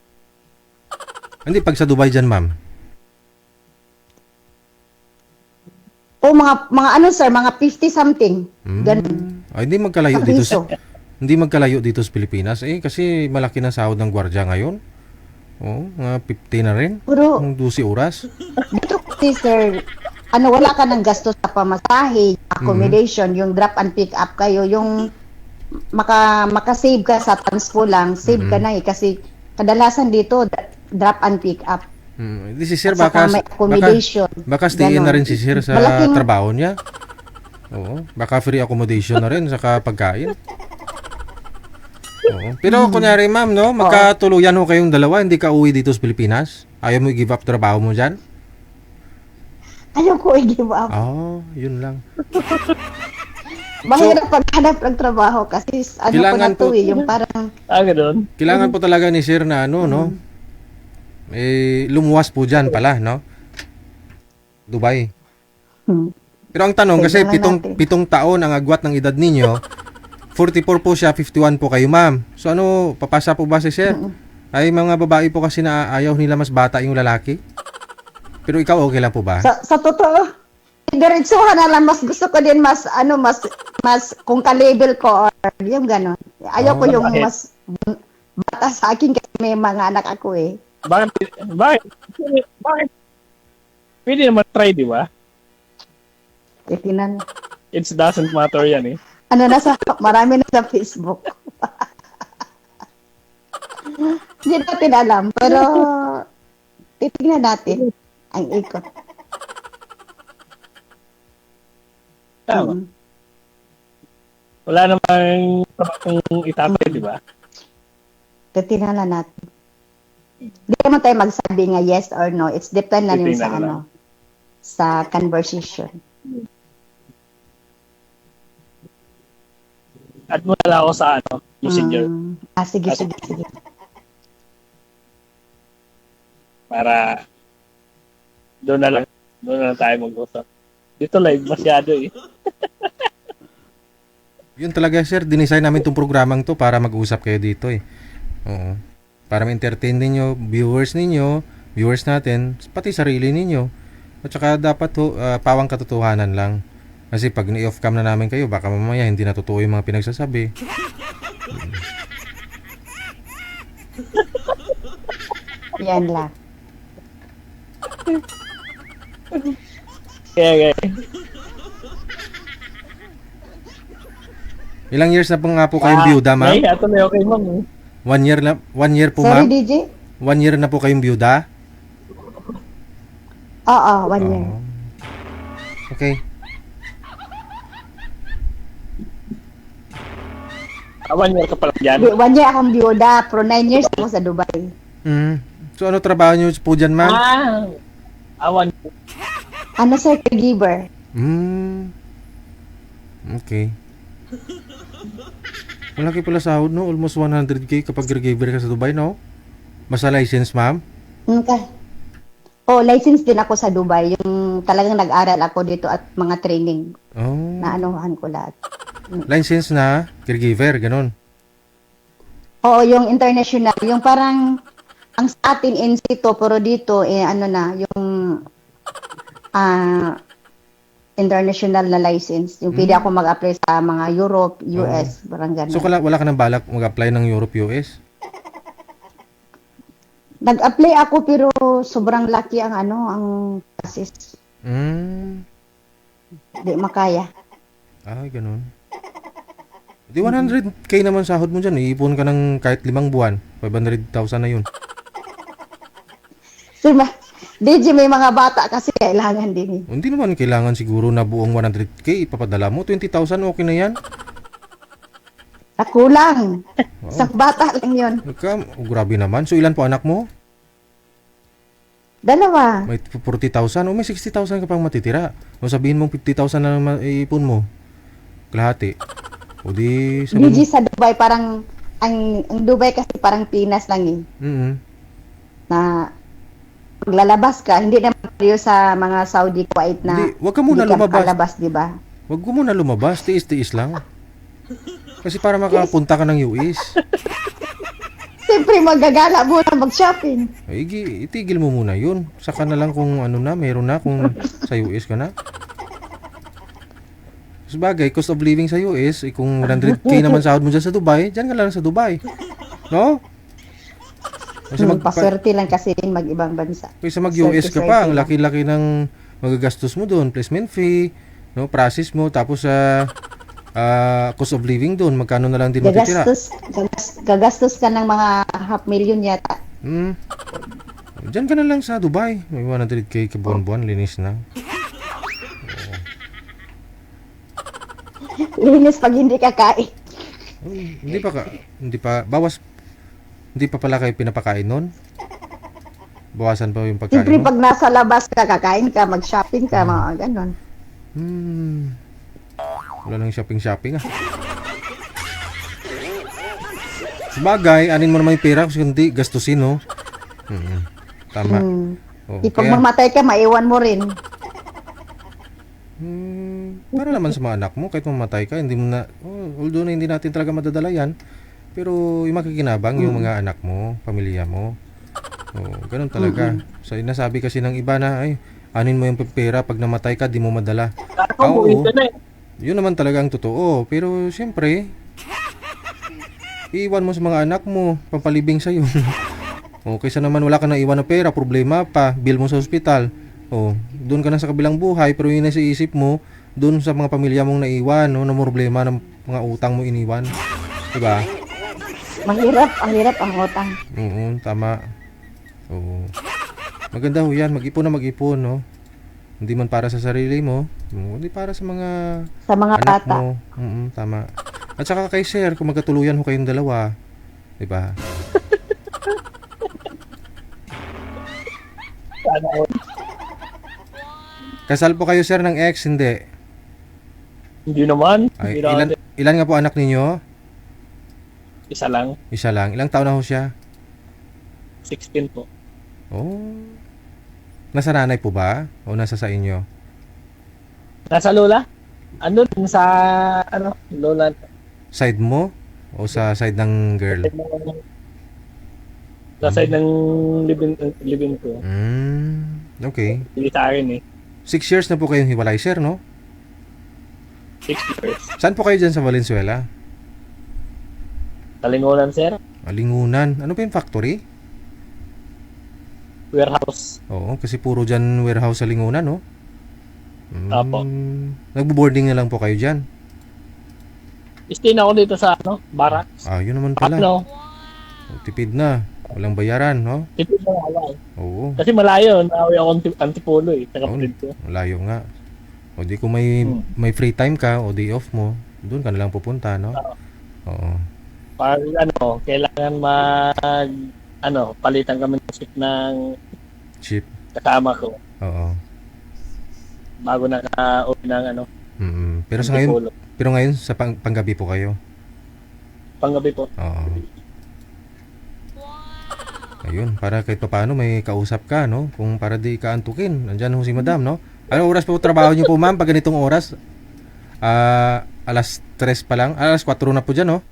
Hindi, pag sa Dubai dyan, ma'am. O mga sir, mga 50 something. Ganun. Ay, hindi magkalayo Sa dito piso. hindi magkalayo dito sa Pilipinas. Kasi malaki na sahod ng gwardiya ngayon. Oh, mga 50 na rin. Pero 12 oras. dito kasi sir, wala ka ng gasto sa pamasahe, accommodation, yung drop and pick up kayo, yung makasave ka sa transpo lang, save ka na kasi kadalasan dito drop and pick up. Hindi si Sir At saka may accommodation. baka stayin na rin si Sir sa Malaking- trabaho niya. Oo, baka free accommodation na rin saka pagkain. Oo. Pero kunyari ma'am, no, magkatuluyan ho kayong dalawa, hindi ka uwi dito sa Pilipinas? Ayaw mo i-give up trabaho mo dyan? Ayoko i-give up. Yun lang. Mahirap paghanap ng trabaho kasi Kailangan po- yung parang Gano'n. Kailangan po talaga ni Sir na no? Lumuwas po dyan pala, no? Dubai. Pero ang tanong, kasi Kailangan natin. 7 taon ang agwat ng edad ninyo, 44 po siya, 51 po kayo, ma'am. So papasa po ba si Sir? Ay, mga babae po kasi na ayaw nila mas bata yung lalaki. Pero ikaw, okay lang po ba? sa totoo, diretsuhan na lang, mas gusto ko din mas kung ka-label ko or yung gano'n. Ayoko yung bakit? mas bata sa akin kasi may mga anak ako eh. Bakit? Pwede naman try, di ba? Itinan. It doesn't matter yan eh. Marami na sa Facebook. Hindi natin alam, pero titignan natin ang ikot. Tama. Wala namang kung itatay, di ba? Titignan na natin. Hindi naman tayo magsabi nga yes or no. It's depend na yun sa Titignan lang. sa conversation. At muna lang ako sa messenger Sige. para doon na lang tayo mag-usap. Dito live masyado eh. Yun talaga, Sir. Dinesign namin itong programang to para mag-usap kayo dito eh. Oo. Para ma-entertain ninyo, viewers natin, pati sarili ninyo. At saka dapat pawang katotohanan lang. Kasi pag ni-off cam na namin kayo, baka mamaya hindi na totoo yung mga pinagsasabi. Yan lang. Kaya Ilang years na po nga po kayong byuda, ma'am? Ay, ato na okay, ma'am. 1 year po, Sorry, ma'am? DJ? 1 year na po kayong byuda? Oo, 1 year. Okay. 1 year ka pala dyan. 1 year akong byuda, pero 9 years ako sa Dubai. So ano trabaho niyo po dyan, ma'am? Awan. Ano sir, caregiver? Okay. Malaki pala sahod, no? Almost 100k kapag caregiver ka sa Dubai, no? Basta license, ma'am? Okay. Oh, license din ako sa Dubai. Yung talagang nag-aral ako dito at mga training. Oh. Na anuhan ko lahat. License na caregiver, ganun. Oo, yung international. Yung parang, ang sa atin in situ, pero dito, ano na, yung international na license. Yung pwede ako mag-apply sa mga Europe, US, parang gano'n. So wala ka nang balak mag-apply ng Europe, US? Nag-apply ako pero sobrang laki ang ang process. Di makaya. Ay, ganun. Di 100k naman sahod mo dyan. Iipon ka ng kahit 5 buwan. 500,000 na yun. Sir, DJ, may mga bata kasi kailangan din eh. Hindi naman kailangan siguro na buong 100k ipapadala mo. 20,000 okay na yan. Kulang. Isang bata lang yun. Grabe naman. So ilan po anak mo? 2. May 40,000 o may 60,000 ka pang matitira. O sabihin mong 50,000 na iipon mo. Kalahati. O di DJ sa Dubai parang, ang Dubai kasi parang Pinas lang eh. Na maglalabas ka, hindi naman tayo sa mga Saudi, Kuwait na hindi, wag ka muna lumabas. Kalabas, di ba? Wag mo muna lumabas. Tiis-tiis lang. Kasi para makapunta ka ng US. Siyempre, magagala muna mag-shopping. Ay, itigil mo muna yun. Saka na lang kung ano na, meron na kung sa US ka na. Sabagay, cost of living sa US, kung 100k naman sahod mo dyan sa Dubai, dyan ka lang sa Dubai. No? Kasi Paswerte lang kasi din mag-ibang bansa. Kaysa mag-US ka pa, ang laki-laki ng magagastos mo doon. Placement fee, no, process mo, tapos cost of living doon, magkano na lang din matitira. Gagastos ka ng mga 500,000 yata. Diyan ka na lang sa Dubai. May 100k ka buwan-buwan, linis na. Linis pag hindi ka kain. Hindi pa pala kayo pinapakain nun? Bawasan pa yung pagkain Siyempre, mo? pag nasa labas ka, kakain ka, mag-shopping ka, mga ganon. Wala nang shopping ah. Sabagay, anin mo naman yung pera kasi hindi gastusin, no? Tama. Pag mamatay ka, maiwan mo rin. Para naman sa mga anak mo, kahit mamatay ka, hindi mo na, although na hindi natin talaga madadala yan, pero yung makikinabang yung mga anak mo, pamilya mo. Ganun talaga. So, nasabi kasi ng iba na, ay, anin mo yung pera, pag namatay ka, di mo madala. Oo, yun naman talaga ang totoo. Pero, siyempre, iiwan mo sa mga anak mo, pampalibing sa'yo. Kaysa naman wala ka na iwan na pera, problema pa, bill mo sa ospital. Doon ka na sa kabilang buhay, pero yun na sa isip mo, doon sa mga pamilya mong naiwan, na problema ng mga utang mo iniwan. Diba? Mahirap, ang utang. Oo, tama. Oo. Maganda ho yan, mag-ipon na mag-ipon, no? Hindi man para sa sarili mo, hindi para sa mga anak bata mo. Tama. At saka kay sir, kung magkatuluyan ho kayong dalawa, diba? Kasal po kayo sir ng ex, hindi? Hindi naman. Ay, ilan nga po anak ninyo? Isa lang. Isa lang. Ilang taon na ho siya? 16 po. Nasa nanay po ba? O nasa sa inyo? Nasa lola? Ano sa lola? Side mo? O sa side ng girl? Sa side ng living ko. Okay. Hindi sa akin eh. 6 years na po kayong hiwalay, sir, no? 6 years. Saan po kayo dyan sa Valenzuela? Talingonan, sir. Lingunan. Ano pa yung factory? Warehouse. Oo, kasi puro dyan warehouse sa Lingunan, no? Apo. Nagbo-boarding na lang po kayo dyan? Stay na ako dito sa barracks. Yun naman pala. Tipid na. Walang bayaran, no? Tipid na wala. Oo. Kasi malayo. Naawi ako Antipolo eh. Kapatid ko. Malayo nga. O di kung may free time ka o day off mo, doon ka na lang pupunta, no? Oo. Pag kailangan palitan kami ng chip ng Chip. kasama ko Oo. bago naka-uwi ng Pero sa Antipolo. ngayon sa panggabi po kayo. Panggabi po. Oo. Ayun, para kahit paano may kausap ka, no? Kung para di ka antukin. Nandiyan ho si Madam, no? Anong oras po trabaho niyo po, ma'am? Pag ganitong oras? Alas 3 pa lang. Alas 4 na po dyan, no?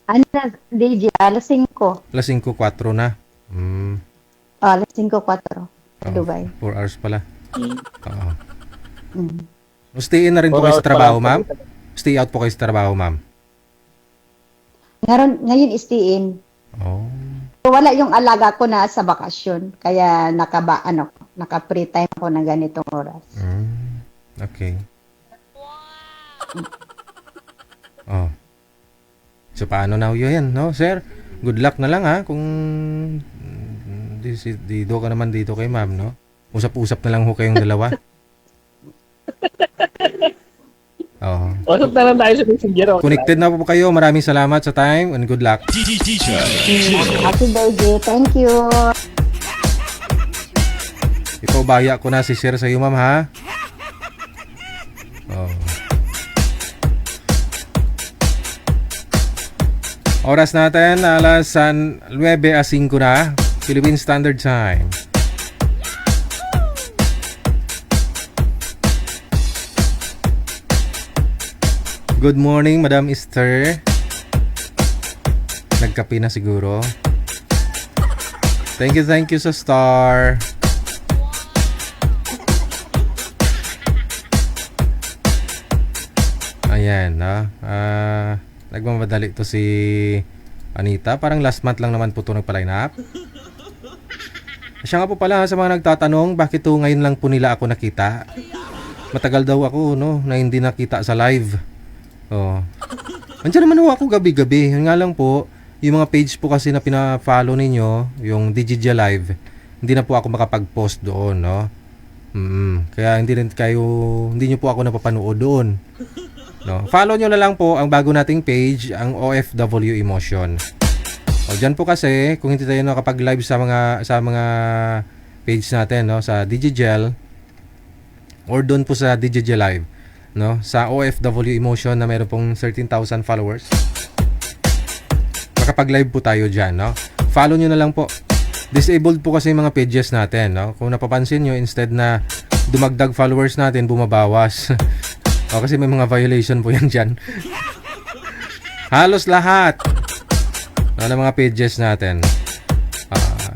Ano na, DJ, alas 5. Alas 5, 4 na. Alas 5, 4. Sa Dubai. 4 hours pala. Mm. Oo. Mm. Stay in na rin po 4 kayo hours sa trabaho, pa ma'am? lang. Stay out po kayo sa trabaho, ma'am? Ngayon stay-in. Oh. Wala yung alaga ko na sa bakasyon. Kaya naka-free time ako ng ganitong oras. Okay. Oh. So, paano na yun, no, sir? Good luck na lang, ha? Kung dito ka naman dito kay ma'am, no? Usap-usap na lang ho kayong dalawa. Oh. Usap na lang tayo sa messenger. Okay. Connected na po kayo. Maraming salamat sa time and good luck. DJ Chill. Happy birthday. Thank you. Ipabaya ko na si sir sa iyo, ma'am, ha? Oh. Oras natin, alas 9:05 na, Philippine Standard Time. Good morning, Madam Esther. Nagkape na siguro. Thank you sa star. Ayan, no? Nagmamadali to si Anita. Parang last month lang naman po ito nagpa-line up. Siya nga po pala sa mga nagtatanong, bakit to ngayon lang po nila ako nakita? Matagal daw ako, no, na hindi nakita sa live. Oh. Andiyan naman ho ako gabi-gabi. Yun nga lang po, yung mga page po kasi na pina-follow ninyo, yung DJJ Live, hindi na po ako makapag-post doon, no? Kaya hindi nyo po ako napapanood doon. No? Follow nyo na lang po ang bago nating page, ang OFW Emotion. O dyan po kasi, kung hindi tayo nakapag-live sa mga page natin, no, sa DJGel or doon po sa DJJ Live, no, sa OFW Emotion na meron pong 13,000 followers, makapag-live po tayo dyan, no. Follow nyo na lang po. Disabled po kasi yung mga pages natin, no. Kung napapansin nyo, instead na dumagdag followers natin, bumabawas. O, kasi may mga violation po yan dyan. Halos lahat ng mga pages natin.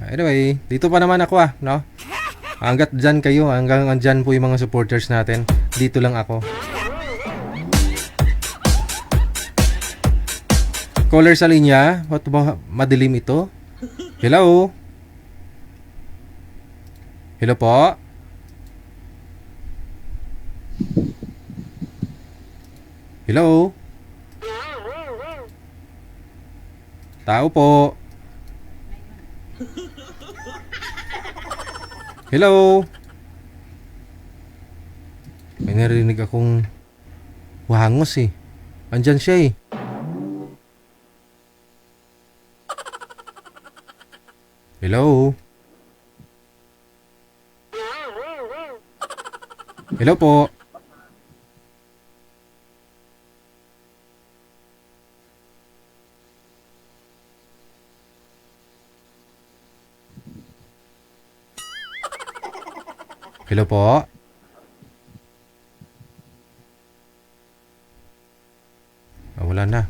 Anyway, dito pa naman ako, no? Hanggat dyan kayo, hanggang dyan po yung mga supporters natin, dito lang ako. Caller sa linya, what ba, madilim ito? Hello? Hello po? Hello? Tao po. Hello? May narinig akong wahangos eh. Andyan siya eh. Hello? Hello po? Hello po? Wala na.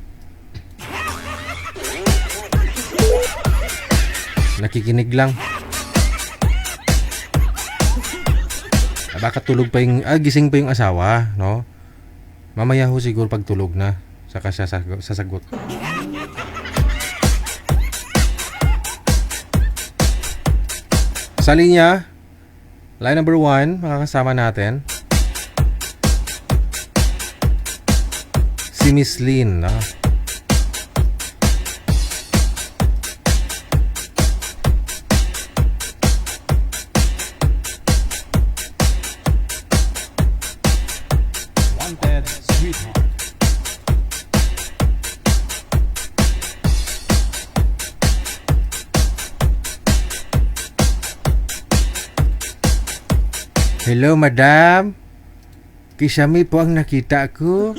Nakikinig lang. Baka tulog pa yung, gising pa yung asawa, no? Mamaya ho siguro pag tulog na, saka siya sasagot. Sa linya, line number 1, makakasama natin si Miss Lynn, no? Wanted Sweetheart. Hello, madam. Kisame po ang nakita ko.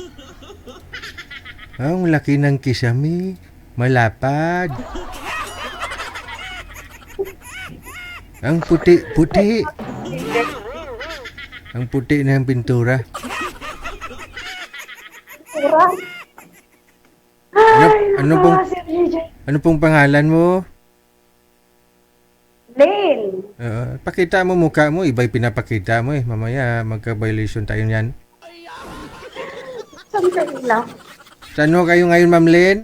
Ang laki ng kisame. Malapad. Ang puti. Ang puti ng pintura. Ano pong pangalan mo? Lane. Pakita mo mukha mo, iba'y pinapakita mo eh. Mamaya magka-violation tayo niyan. Sandali lang. Saan ho kayo ngayon, Ma'am Lynn?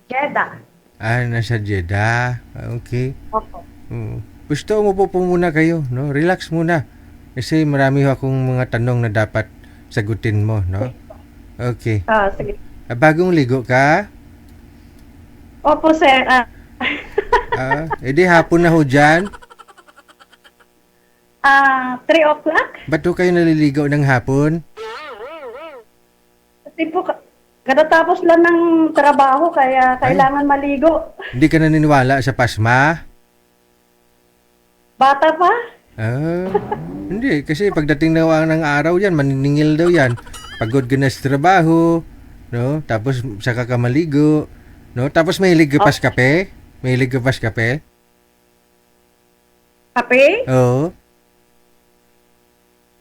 Jeddah. Nasa Jeddah. Okay. Opo. Gusto mo po muna kayo, no? Relax muna. Kasi marami ho akong mga tanong na dapat sagutin mo, no? Okay. Sige. Bagong ligo ka? Opo, sir. Edi hapon na ho dyan. 3 o'clock? Ba't ho kayo naliligo ng hapon? Kasi po, kadatapos lang ng trabaho, kaya kailangan maligo. Hindi ka naniniwala sa pasma? Bata pa? Hindi. Kasi pagdating na ng araw yan, maniningil daw yan. Pagod ka na sa trabaho, no? Tapos saka ka maligo, no? Tapos mahilig ka pas kape? Mahilig ka pas kape? Kape? Oo.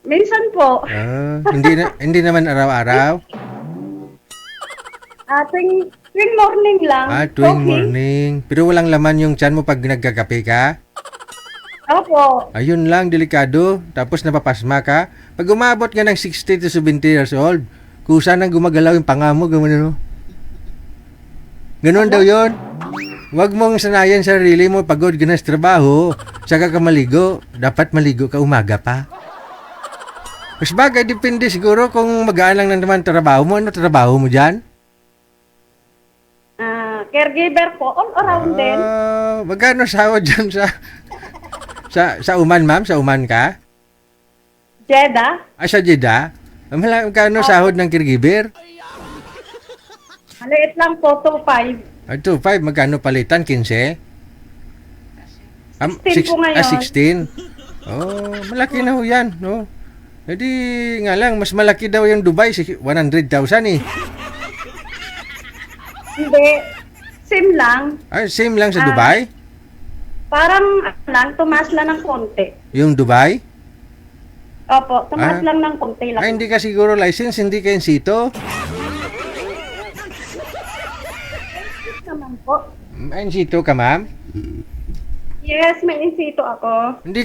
Minsan po. Hindi naman araw-araw? Tuwing morning lang. Tuwing Coffee. morning. Pero walang laman yung tiyan mo pag nagkakape ka? Opo. Ayun lang, delikado. Tapos napapasma ka. Pag umabot ka ng 60 to 70 years old, kusa nang gumagalaw yung panga mo, gano'n, no? Ganun daw yon. Huwag mong sanayan sa sarili mo, pagod ka na sa trabaho, saka ka maligo. Dapat maligo ka umaga pa. Mas bagay, depende siguro kung magaan lang naman trabaho mo. Ano trabaho mo dyan? Caregiver po, all around din. Magkano sahod dyan sa Uman, ma'am? Sa Uman ka? Jeddah. Sa Jeddah? Magkano sahod ng caregiver? Maliit lang po, 2.5. 2.5, magkano palitan? 15? 16 po ngayon. 16? Malaki na ho yan, no? Hindi nga lang, mas malaki daw yung Dubai, 100,000 eh. Hindi. Same lang. Same lang sa Dubai? Parang tumaas lang ng konti. Yung Dubai? Opo, tumaas lang ng konti lang. Hindi ka siguro license, hindi ka insito? Naman po. Insito ka, ma'am? Yes, may insito ako. Hindi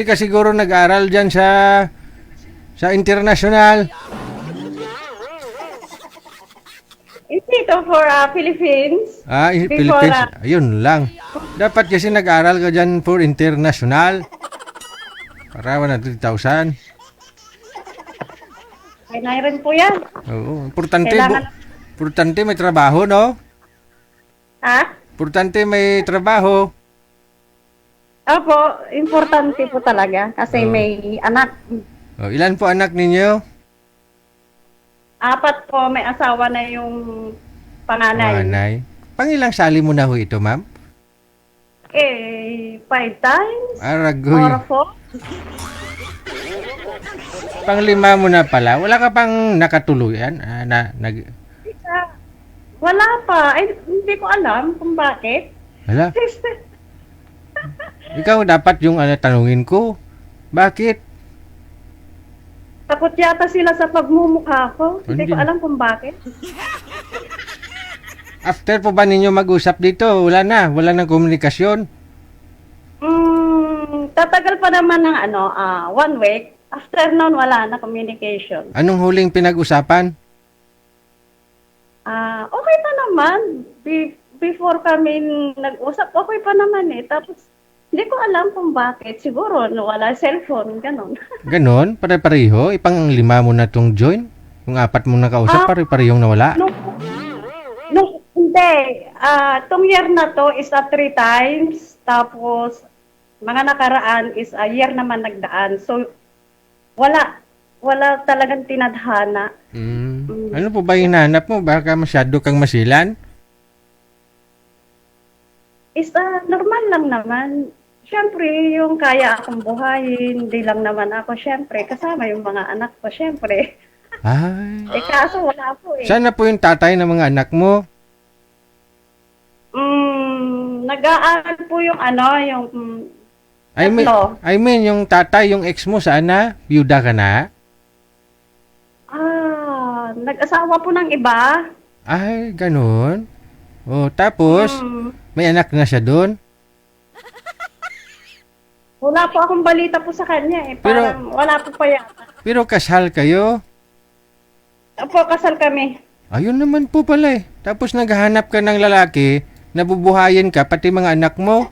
ka siguro nag-aral diyan sa international. Insito for Philippines. Philippines. Ayun lang. Dapat kasi nag-aral ka diyan for international. Para 100,000. Ay, rin po yan. Oo, importante Kailangan- importante may trabaho, no? Importante may trabaho. Opo, importante po talaga kasi may anak. Ilan po anak ninyo? 4 po, may asawa na yung panganay. Panganay. Pangilang sali mo na ho ito, ma'am? 5 times. Aragoy. Or 4. Panglima mo na pala. Wala ka pang nakatuluyan? Wala pa. Ay, hindi ko alam kung bakit. Hala, ikaw dapat yung tanungin ko. Bakit? Takot yata sila sa pagmumukha ko. Hindi ko Hindi. alam kung bakit. After po ba ninyo mag-usap dito? Wala nang komunikasyon. Tatagal pa naman ng 1 week. After noon, wala na communication. Anong huling pinag-usapan? Okay pa naman. Before kami nag-usap, okay pa naman eh. Tapos, hindi ko alam kung bakit. Siguro, wala cellphone, ganun. Ganon? Pare-pareho? Ipang-5 mo na tong join? Yung 4 mo nakausap, pare-parehong nawala? Hindi. Tong year na to is 3 times. Tapos, mga nakaraan is a year naman nagdaan. So, wala talagang tinadhana. Ano po ba yung hinahanap mo? Baka masyado kang masilan? Is normal lang naman. Siyempre, yung kaya akong buhayin, hindi lang naman ako, siyempre, kasama yung mga anak ko, siyempre. Ay. Kaso wala po eh. Sana po yung tatay ng mga anak mo? Nag-aaral po yung yung tatlo. I mean, yung tatay, yung ex mo, saan na? Byuda ka na? Nag-asawa po ng iba. Ay, ganun. Oh, tapos, may anak na siya doon? Wala po akong balita po sa kanya eh. Parang wala po pa yata. Pero kasal kayo? Opo, kasal kami. Ayun naman po pala eh. Tapos naghahanap ka ng lalaki, nabubuhayin ka, pati mga anak mo.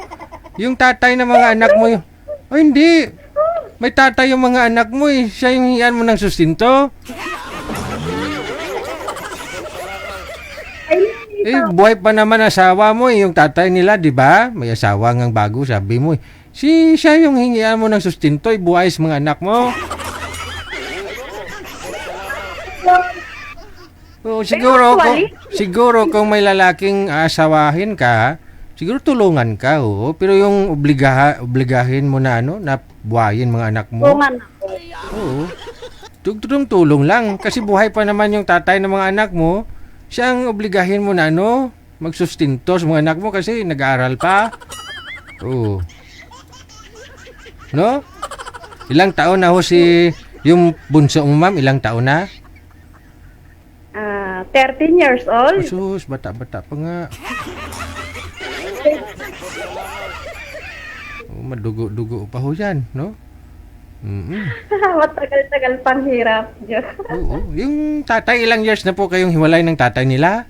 Yung tatay ng mga anak mo yun. Ay, hindi. May tatay yung mga anak mo eh. Siya yung hiyan mo ng sustinto. Buhay pa naman asawa mo eh. Yung tatay nila, di ba? May asawa ngang bago, sabi mo eh. Siya yung hingian mo ng sustinto, buhay sa mga anak mo. Siguro kung may lalaking asawahin ka, siguro tulungan ka, oh. Pero yung obligahin mo na na buhayin mga anak mo. Tulungan ako. Oo. Tulong lang kasi buhay pa naman yung tatay ng mga anak mo. Siyang obligahin mo na magsustinto sa mga anak mo kasi nag-aaral pa. Oo. No? Ilang taon na ho yung bunso mo, ma'am? Ilang taon na? 13 years old. Sus, bata-bata pa nga. Madugo-dugo pa ho yan, no? Matagal-tagal pang hirap. Oo. Yung tatay, ilang years na po kayong hiwalay ng tatay nila?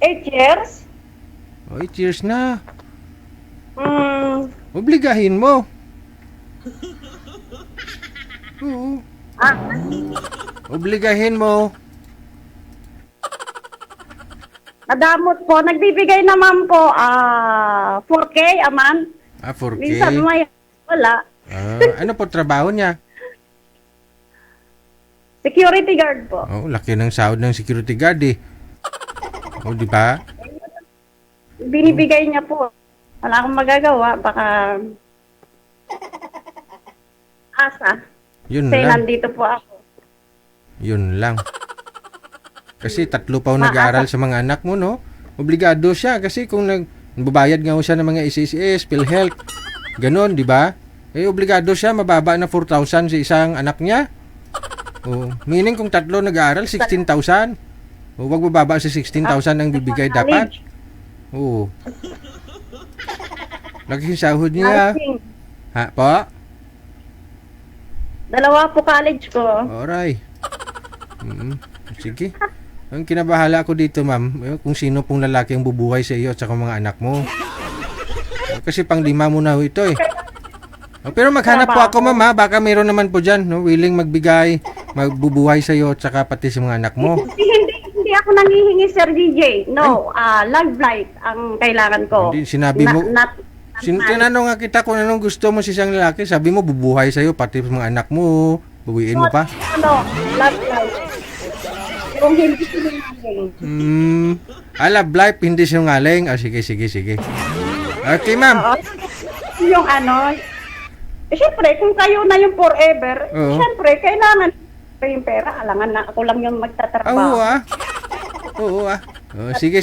8 years? 8 years na. Obligahin mo. Oo. Obligahin mo. Nadamot po. Nagbibigay naman po 4K a month. 4K? Minsan wala. Ano po trabaho niya? Security guard po. Laki ng sahod ng security guard eh. Di ba? Binibigay niya po. Wala akong magagawa. Baka asa. Yun Kasi lang. nandito po ako. Yun lang. Kasi 3 pa nag-aaral sa mga anak mo, no? Obligado siya kasi kung nagbabayad nga siya ng mga SSS, PhilHealth, ganon, di ba? Obligado siya, mababa na 4,000 sa isang anak niya. Meaning kung 3 nag-aaral, 16,000. Wag bababa sa 16,000 ang bibigay dapat. Laki yung sahod niya. Ha, po? 2 po college ko. Alright. Sige. Ang kinabahala ko dito, ma'am, kung sino pong lalaki ang bubuhay sa iyo at sa mga anak mo. Kasi pang-5 mo na ito eh. Pero maghanap po ako, ma'am, ha? Baka mayroon naman po dyan, no? Willing magbigay, magbubuhay sa iyo at saka pati sa mga anak mo. Hindi ako nangihingi, Sir DJ. No, love life ang kailangan ko. Hindi, sinabi mo. Tinanong nga kita kung anong gusto mo sa isang lalaki. Sabi mo, bubuhay sa iyo pati sa mga anak mo. Buwiin mo pa. Love life. Kung hindi sinungaling. Love life, hindi sinungaling. Sige. Okay, ma'am. Yung siyempre, kung kayo na yung forever, siyempre, kailangan yung pera. Alangan na ako lang yung magtatrabaho. Oo. Sige.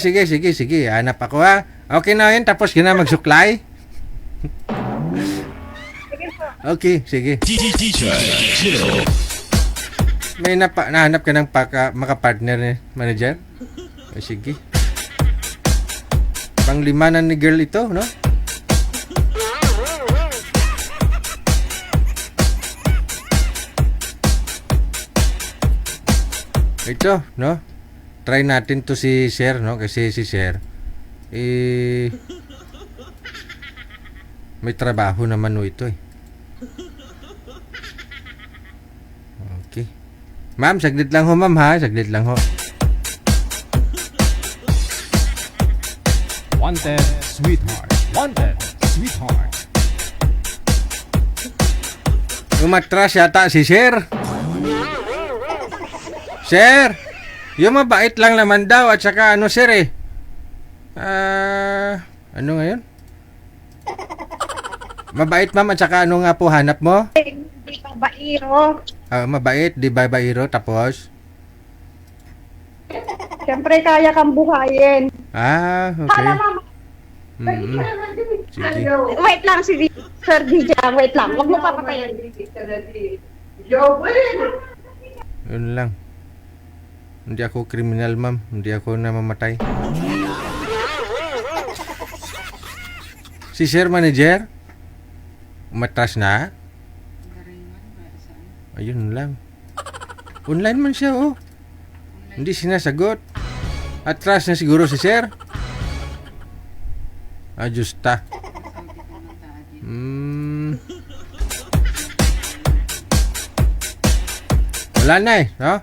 Hanap ako, ha. Okay na yun, tapos na magsuklay. Okay, sige. DJ Chill. May nahanap ka ng makapartner ni manager? Sige. Pang-5 na ni girl ito, no? Ito, no? Try natin to si Sir, no? Kasi si Sir, may trabaho naman no ito eh. Okay. Ma'am, saglit lang ho, ma'am, ha? Saglit lang ho. Wanted, sweetheart. Wanted, sweetheart. Umatras yata si Sir. Sir, yung mabait lang naman daw at saka Sir eh. Ano ngayon? Mabait ma'am at saka ano nga po hanap mo? Hindi pa bairo. Mabait, di ba Bairo? Tapos? Siyempre, kaya kang buhayin. Okay. Mm-mm. Sige. Wait lang, si Sir DJ. Wait lang, huwag mo papatayin. Yun lang. Hindi ako kriminal, ma'am. Hindi ako namamatay. Si Sir Manager? Umatras na? Ayun lang. Online man siya, oh. Hindi sinasagot. Atras na siguro si Sir. Ajusta. Wala na eh, no?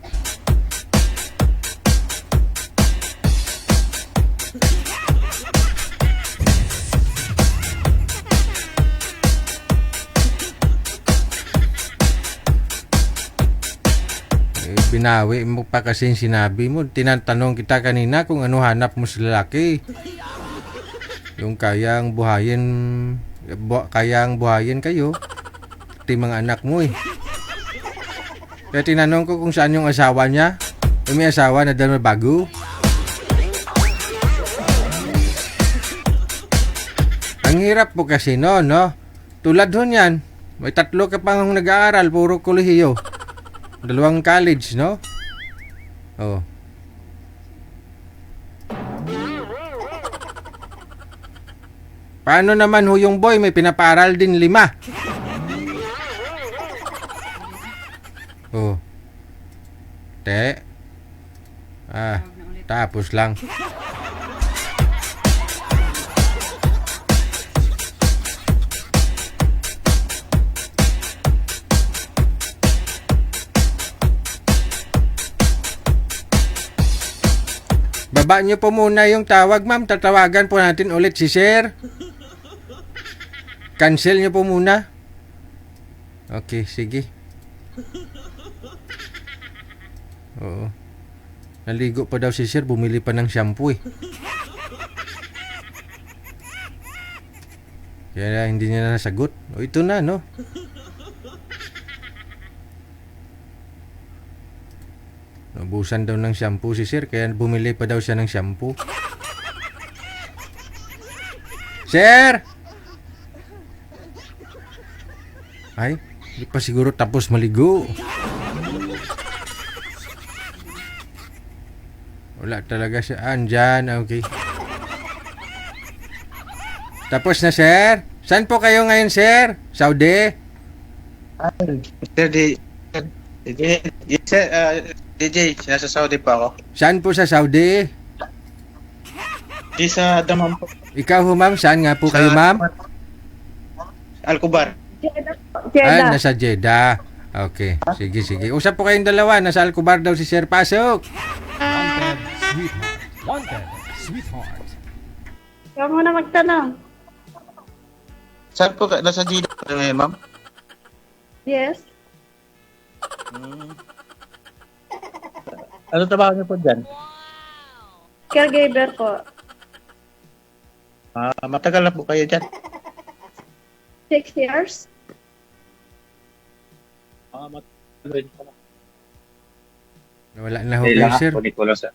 Binawi mo pa kasi yung sinabi mo. Tinatanong kita kanina kung ano hanap mo sa lalaki. Yung kayang buhayin kayo. Pati mga anak mo eh. Kaya tinanong ko kung saan yung asawa niya. May asawa na dahil bago. Ang hirap po kasi no? Tulad ho niyan. May 3 ka pang nag-aaral, puro kolehiyo. 2 college, no? Oh. Paano naman ho yung boy? May pinapaaral din 5. Oh. Tapos lang. Baba niyo po muna yung tawag, ma'am. Tatawagan po natin ulit si Sir. Cancel niyo po muna. Okay, sige. Oo. Naligo pa daw si Sir. Bumili pa ng shampoo eh. Kaya hindi niya nasagot. O ito na, no? Naubusan daw ng shampoo si Sir, kaya bumili pa daw siya ng shampoo. Sir! Ay, hindi pa siguro tapos maligo. Wala talaga siya. Andyan, okay. Tapos na, Sir? Saan po kayo ngayon, Sir? Saudi? DJ, nasa Saudi pa ako. Saan po sa Saudi? Di sa Daman po. Ikaw ho, ma'am? Saan nga po kayo, ma'am? Al-Kubar. Jeddah. Nasa Jeddah. Okay, sige. Usap po kayong dalawa. Nasa Al-Kubar daw si Sir. Pasok! Wanted Sweetheart. Wanted Sweetheart. Ikaw muna magtanong. Saan po ka? Nasa Jeddah pa ngayon, ma'am? Yes. Ano trabaho niyo po dyan? Caregiver po. Matagal na po kayo dyan. 6 years. Matagal pa na. Wala na ho kayo, Sir. Kunin ko lang sa...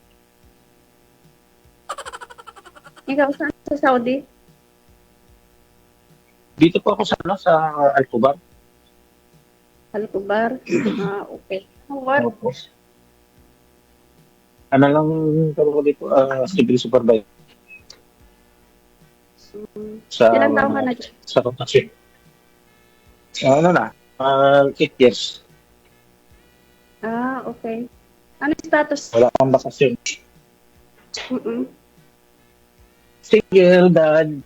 Ikaw saan sa Saudi? Dito po ako sa Al-Kubar. Al-Kubar. Okay. What? Opo. Ano lang trabaho ko dito? Civil supervisor. Sa Ilang taon ka na dyan? sa rotation. Ano na? 8 years. Okay. Ano yung status? Wala kang bakasyon. Mm-mm. Single dad.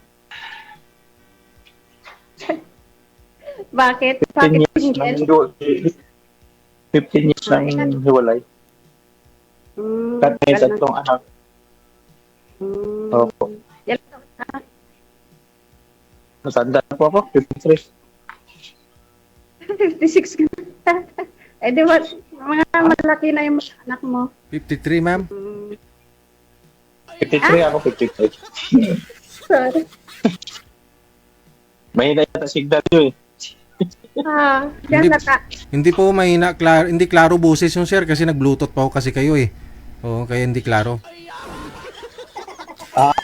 Bakit? 15 Bakit years single? 15 years nang hiwalay. At may Ganun. 3 anak. Opo. Ilang taon ka? Matanda na po ako. 53. 56 ka na. Di ba, mga malaki na yung mga anak mo. 53, ma'am. 53 ako, 53. Sorry. Mahina yata signal yun eh. Yan Hindi- naka. Hindi po mahina, hindi klaro boses yung sir kasi nag-bluetooth pa po kasi kayo eh. Oo, kaya hindi klaro.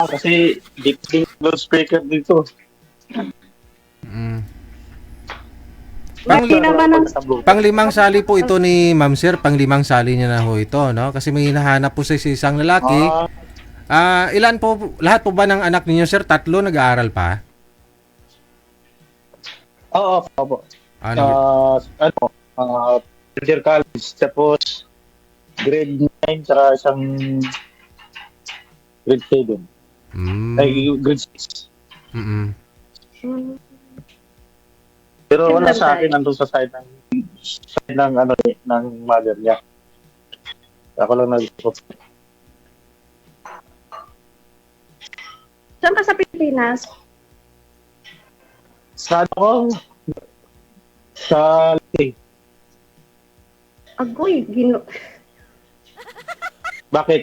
Kasi deep speaker dito. Mm. Hindi naman ang Panglimang sali po ito ni Ma'am Sir, panglimang sali niya na ho ito, no? Kasi may hinahanap po sa isang lalaki. Ilan po, lahat po ba ng anak ninyo, Sir? 3 nag-aaral pa? Oo, opo. Ano? Junior college, tapos grade 9, saka isang grade 7. Ay, grade 6. Mm-mm. Pero wala sa akin, nandun sa side ng ng mother niya. Ako lang Saan ka sa Pilipinas? sa sa Agoy, Bakit?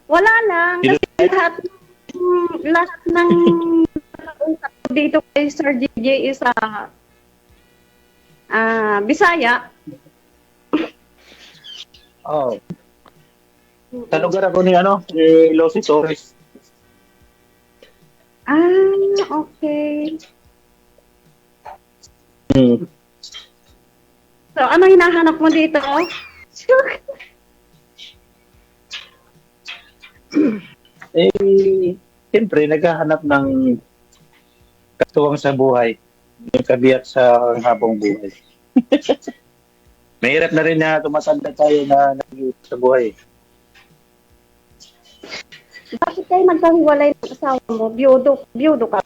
wala lang. Kasi lahat ng dito kay Sir JJ is Bisaya. Oh. Sa lugar ako ni Losi Torres. Okay. So, ano hinahanap mo dito? Siyempre, naghahanap ng katuwang sa buhay. Yung kabiyak sa habang buhay. Mahirap na rin na tumatanda tayo na sa buhay. Bakit kayo nagkahiwalay ng asawa mo? Biyudo ka?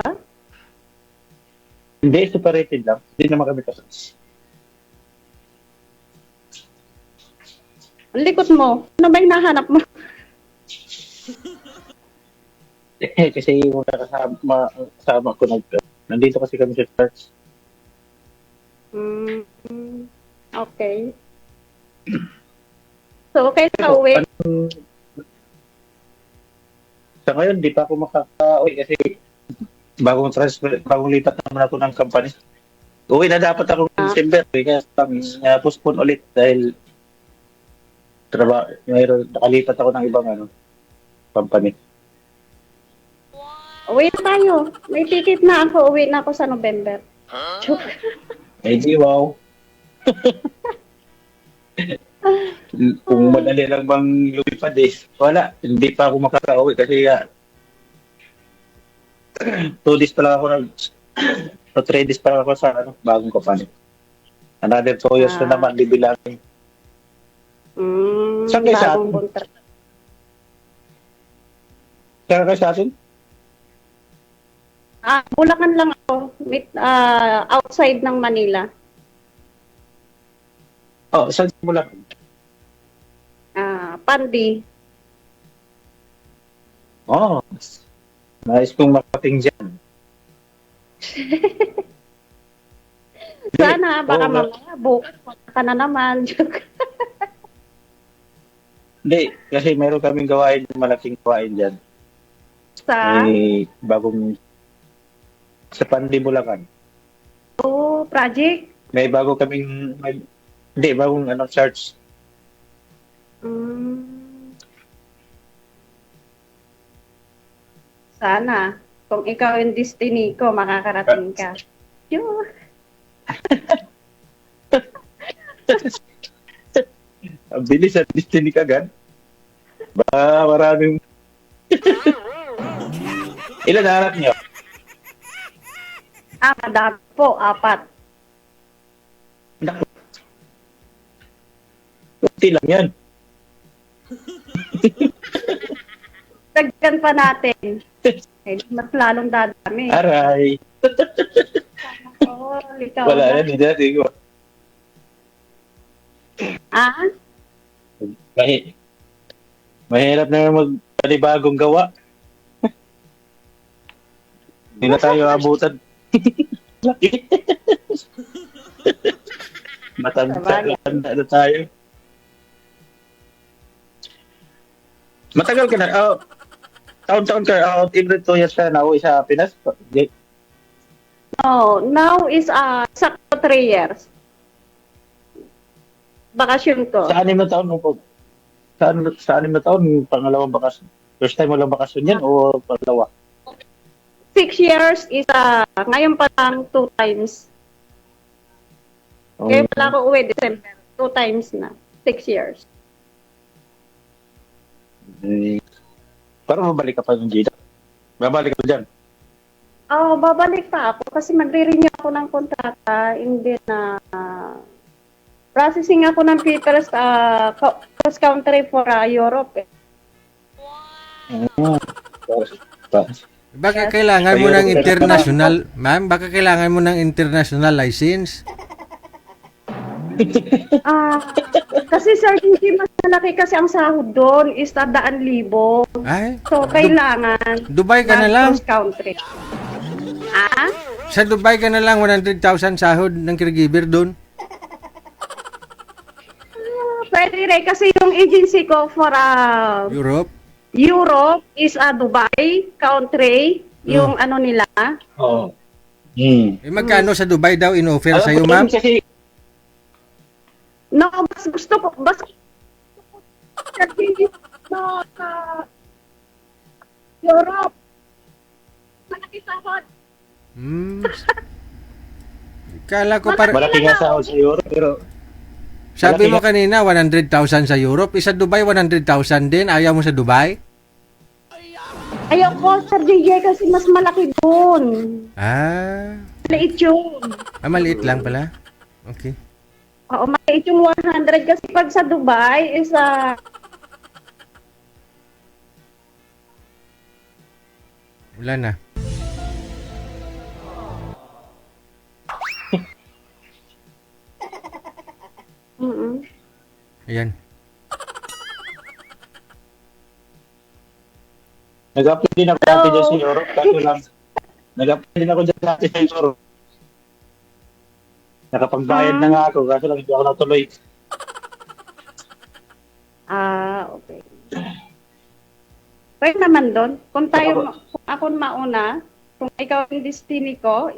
Hindi, separated lang. Hindi naman kami kasal. Ang likot mo. Ano ba hinahanap mo? Kasi yung kasama ko nandito kasi kami sa church. Okay. So, okay na uwi. Sa ngayon, di pa ako makaka-uwi kasi bagong lipat naman ako ng company. Uwi na dapat ako ng December. Kaya postpone ulit dahil nakalipat ako ng ibang company. Uwi na tayo. May ticket na ako. Uwi na ako sa November. Ay, di wow. Kung madali lang bang lumipad wala. Hindi pa ako makaka-uwi kasi 2 days pa lang ako 3 days pa lang ako sa bagong company. Another 2 years na naman bibilangin. Saan kayo sa atin? Saan kayo sa atin? Bulacan lang ako. Outside ng Manila. Oh, saan mo lang? Pandi. Oh, nais kong makating dyan. Sana, baka mamaya bukas ka na naman. Hindi, kasi meron kaming gawain, malaking gawain dyan. Sa Pandi, Bulacan. Project? May bago kaming, bagong church. Sana. Kung ikaw yung destiny ko, makakarating ka. Ang bilis at destiny kagad. Maraming... Ilan na anak niyo? Madami po, 4. Kunti lang yan. Daggan pa natin. Mas lalong dadami. Aray. Ikaw Wala na. na, hindi natin ko. Mahirap na magpanibagong gawa. Hindi na tayo abutan. Matanda na tayo. Matagal ka na. taon-taon ka, every 2 years ka nauwi sa Pinas? No, now is sakto 3 years. Bakasyon ko. Sa 6 na taon mo po? Sa 6 na taon, pangalawang bakasyon? First time mo lang bakasyon yan o pangalawa? 6 years is ngayon pa lang 2 times. Kaya wala ko uwi December. 2 times na. 6 years. Parang mabalik ka pa ng Jeddah. Babalik ka dyan. Babalik pa ako kasi magre-renew ako ng kontrata. Hindi na processing ako ng papers cross country for Europe. Baka kailangan mo ng international, ma'am, baka kailangan mo ng international license. Kasi Sir Gigi, mas malaki kasi ang sahod doon is 100,000. Ay, So, kailangan Dubai ka na lang. cross country. Sa Dubai ka na lang, 100,000 sahod ng caregiver doon. Pwede rin kasi yung agency ko for Europe. Europe is Dubai country. Yung ano nila. Oo. Eh, magkano sa Dubai daw in-offer sa'yo, ma'am? Kasi, No, gusto ko Europe. Malaki sahod. Kala ko malaki nga sahod sa Europe, pero sabi mo kanina 100,000 sa Europe, sa Dubai 100,000 din. Ayaw mo sa Dubai? Ayoko, Sir DJ, kasi mas malaki doon. Maliit yun. Maliit lang pala. Okay. Oo, maliit yung 100 kasi pag sa Dubai is Wala na. Ayan. nag-apply din ako dati dyan sa Europe. Kaso lang, nag-apply din ako dyan dati sa Europe. Nakapagbayad na nga ako, kaso lang hindi ako natuloy. Okay. Pwede naman doon. Kung ako mauna, kung ikaw ang destiny ko,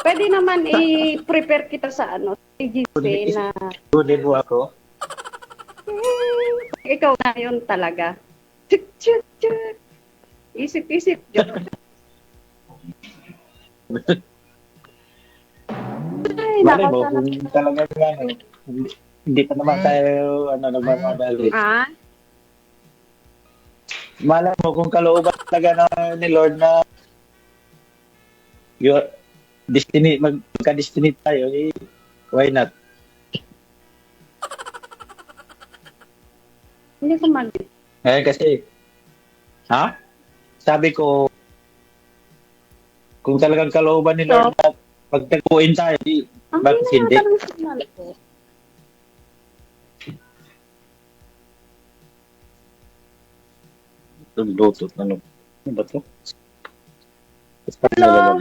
pwede naman i-prepare kita sa agency na Kunin mo ako. ikaw na yun talaga. Chuk, chuk, chuk. Isip-isip. Ay, Malay mo, kung talaga hindi pa naman tayo nagmamadali. Malay mo kung kalooban talaga ni Lord na your destiny, magka-destiny tayo, why not? Hindi ko Kasi, sabi ko, kung talagang kalooban ni Lord na pagtaguin tayo, bakit hindi? Lutot, ano ba ito? Hello.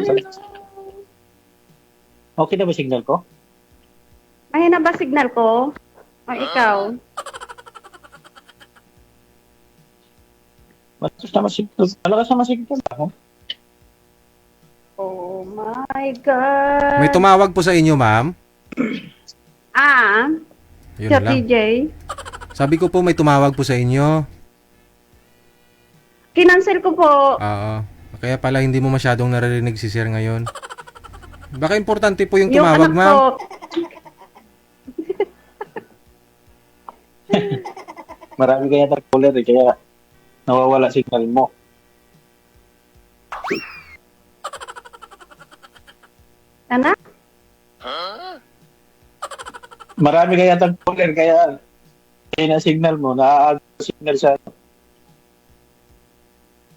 Okay na ba signal ko? Ay, na ba signal ko? O ikaw? Malakas naman signal ako. Oh my God. May tumawag po sa inyo, ma'am. Yun Sir lang. DJ. Sabi ko po may tumawag po sa inyo. Kinansel ko po. Oo. Kaya pala hindi mo masyadong naririnig si Sir ngayon. Baka importante po yung tumawag, anak ma'am. ko. Marami kaya caller kaya nawawala signal mo. Anak? Marami kaya caller kaya na signal mo, signal sa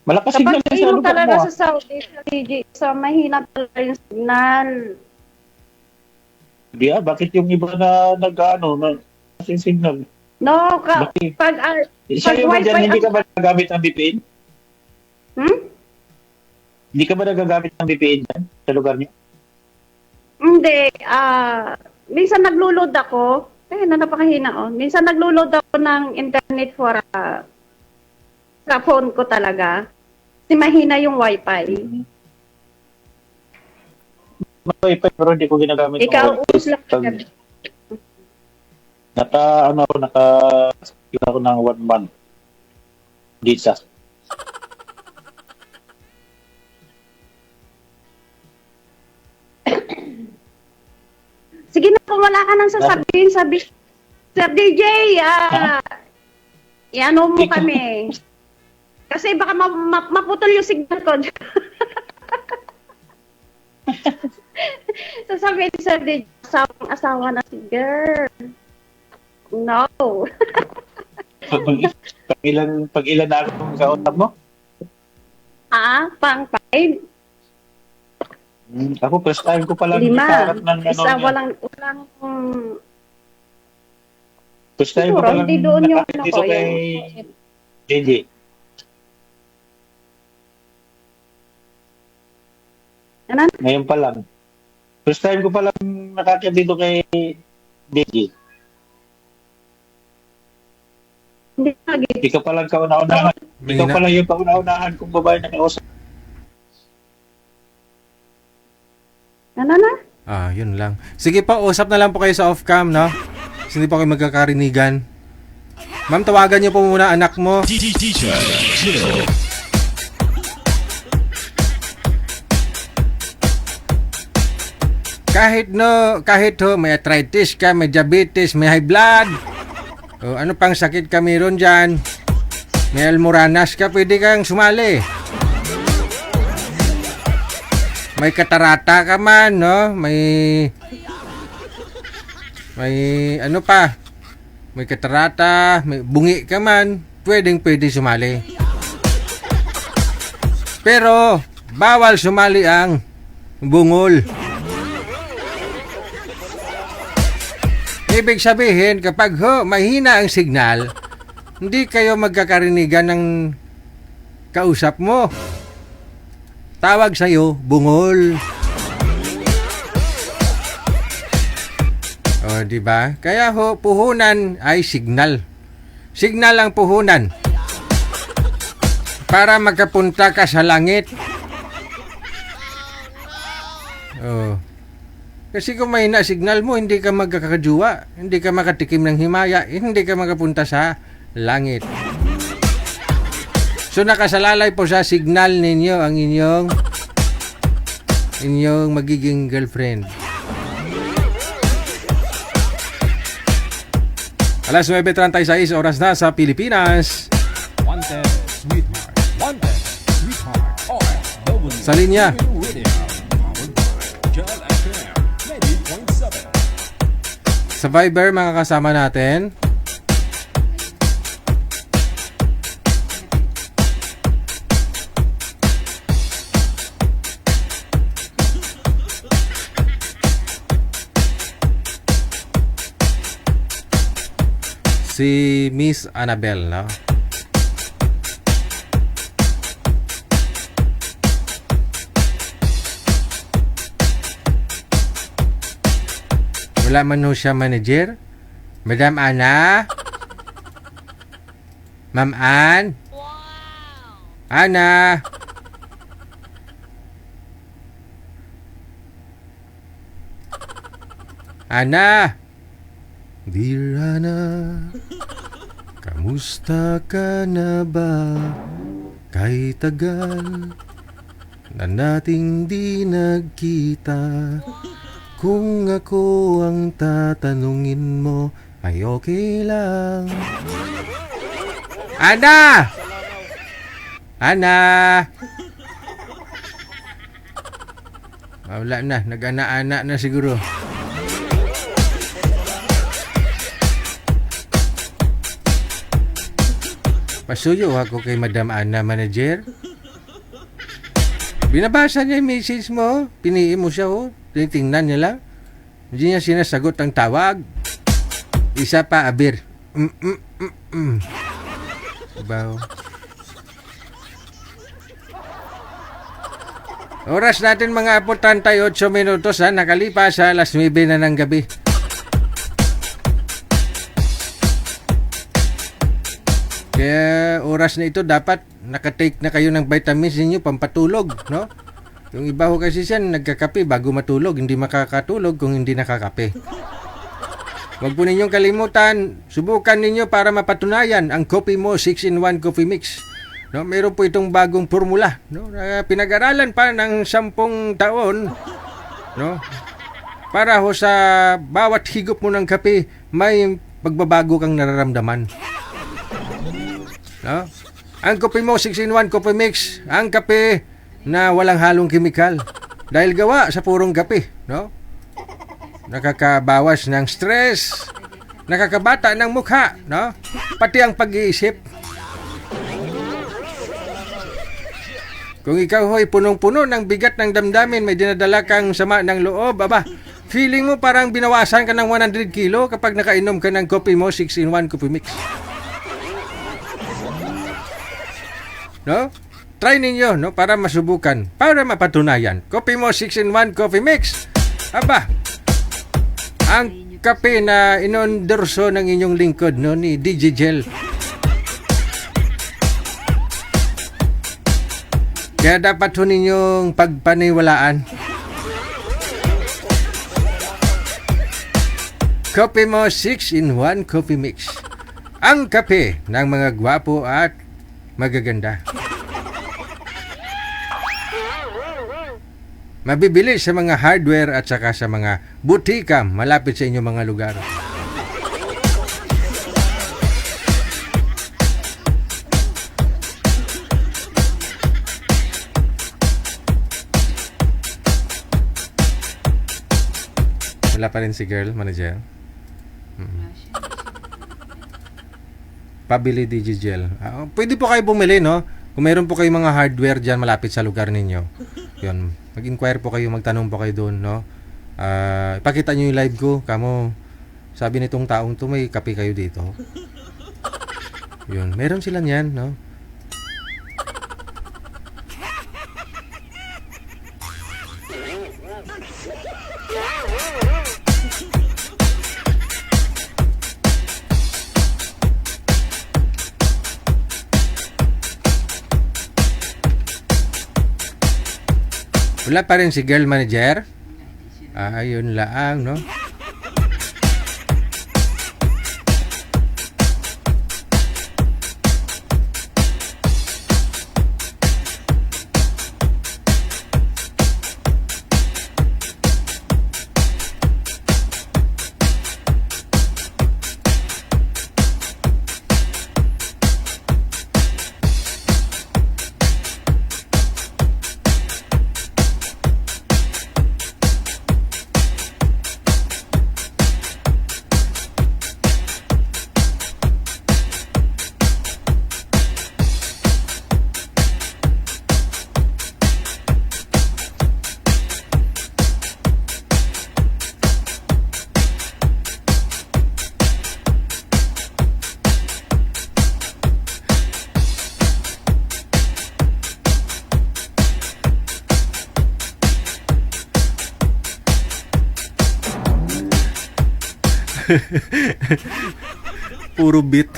malakas signal Kapag sa ino lugar talaga mo. sa Saudi, sa DJ, sa mahina talaga yung signal. Di bakit yung iba na kasing signal? No, Bakit? pag Sa'yo ba dyan, hindi ka ba nagagamit ng VPN? Hindi ka ba nagagamit ng VPN dyan sa lugar niyo? Hindi. Minsan naglo-load ako. Napakahina. Minsan naglo-load ako ng internet for sa phone ko talaga. Kasi mahina yung wifi. May wifi pero hindi ko ginagamit. ng Ikaw, wifi. us lang Pag- naka ilan ako ng 1 month data. Sige na, kung wala ka nang sasabihin, Sir DJ, i-ano mo kami. Kasi baka maputol yung signal ko. Sasabihin ni Sir DJ, asawa na si girl. No. Pag ilan na akong kausap mo? Pang 5? Ako first time ko pala 5. nakaharap ng Isa, niya. walang, First time ko siguro, pala hindi doon yung ano dito ko, kay JJ. Ano? Ngayon pa lang. First time ko pala nakakita dito kay JJ. Hindi lagi. Ikaw palang kauna-unahan. Ikaw pala yung kauna-unahan kung babae na kausap. Ano na? Yun lang. Sige po, usap na lang po kayo sa off-cam, no? Kasi hindi po kayo magkakarinigan. Ma'am, tawagan niyo po muna anak mo. DJ Chill. Kahit may arthritis ka, may diabetes, may high blood. O, ano pang sakit ka meron dyan? May almoranas ka, pwede kang sumali. May katarata ka man, no? May ano pa? May katarata, may bungi ka man, pwede sumali. Pero, bawal sumali ang bungol. Ibig sabihin, kapag mahina ang signal, hindi kayo magkakarinigan ng kausap mo. Tawag sa'yo, bungol. O, di ba? Kaya puhunan ay signal. Signal ang puhunan. Para magkapunta ka sa langit. Oh. Kasi kung mahina signal mo, hindi ka magkakajuwa, hindi ka makatikim ng himaya, hindi ka makapunta sa langit. So nakasalalay po sa signal ninyo ang inyong magiging girlfriend. Alas 9:36 oras na sa Pilipinas. Wanted Sweetheart. Wanted Sweetheart. Oh, Sa linya. Radio. Powered by Jel FM 90.7. Sa Viber, mga kasama natin. Si Miss Annabel, no? Wala man ho siya manager. Madam Ana? Ma'am Ann? Ana? Ana? Dear Ana, kamusta ka na ba? Kahit tagal na nating di nagkita. Kung ako ang tatanungin mo, ay okay lang. Ana! Ana! Wala na, nag-ana-ana na siguro. Pasuyo ako kay Madam Ana, manager. Binabasa niya yung message mo. Piniin mo siya, tinitingnan niya lang. Hindi niya sinasagot ang tawag. Isa pa, abir. Diba? Oras natin mga 48 minutos, nakalipas sa alas 9 na ng gabi. Kaya oras na ito dapat nakatake na kayo ng vitamins ninyo pampatulog, no? Yung iba ho kasi siya nagkakape bago matulog, hindi makakatulog kung hindi nakakape. Huwag po ninyong kalimutan, subukan ninyo para mapatunayan ang Coffee Mo 6-in-1 Coffee Mix. No, meron po itong bagong formula, no? Na pinag-aralan pa ng 10 taon, no? Para ho sa bawat higop mo ng kape, may pagbabago kang nararamdaman. No? Ang Coffee Mo 6-in-1 Coffee Mix, ang kape na walang halong kemikal dahil gawa sa purong kape, no? Nakakabawas ng stress, nakakabata ng mukha, no? Pati ang pag-iisip. Kung ikaw ho'y punong-puno ng bigat ng damdamin, may dinadala kang sama ng loob, aba, feeling mo parang binawasan ka ng 100 kilo kapag nakainom ka ng Coffee Mo 6-in-1 Coffee Mix. No? Try ninyo, no, para masubukan, para mapatunayan. Coffee Mo 6-in-1 Coffee Mix. Aba, ang kape na inondorso ng inyong lingkod, no, ni DJ Gel. Kaya dapat ho ninyong pagpaniwalaan. Coffee Mo 6-in-1 Coffee Mix. Ang kape ng mga gwapo at magaganda. Mabibili sa mga hardware at saka sa mga butika malapit sa inyong mga lugar. Wala pa rin si girl, manager. Pabili Digigel. Pwede po kayo bumili, no? Kung meron po kayong mga hardware dyan malapit sa lugar ninyo. Yun. Mag-inquire po kayo, magtanong po kayo doon, no? Ipakita nyo yung live ko. Kamo, sabi nitong taong to, may kape kayo dito. Yun. Meron sila niyan, no? Wala pa rin si girl manager. Ayun lang, no? Puro beat.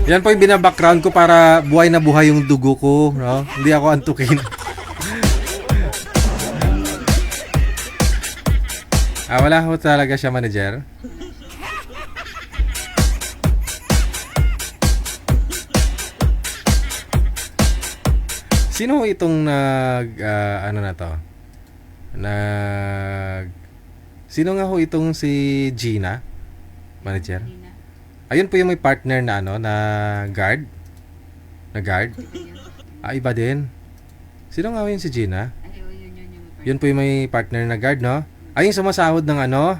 Yan po yung binabackground ko para buhay na buhay yung dugo ko, no? Hindi ako antukin. Wala ho talaga siya, manager. Sino itong ano na to? Sino nga ho itong si Gina? Manager? Ayun po yung may partner na ano, na guard. Na guard. Iba din. Sino nga ho yung si Gina? Yun po yung may partner na guard, no? Ay, yung sumasahod ng ano?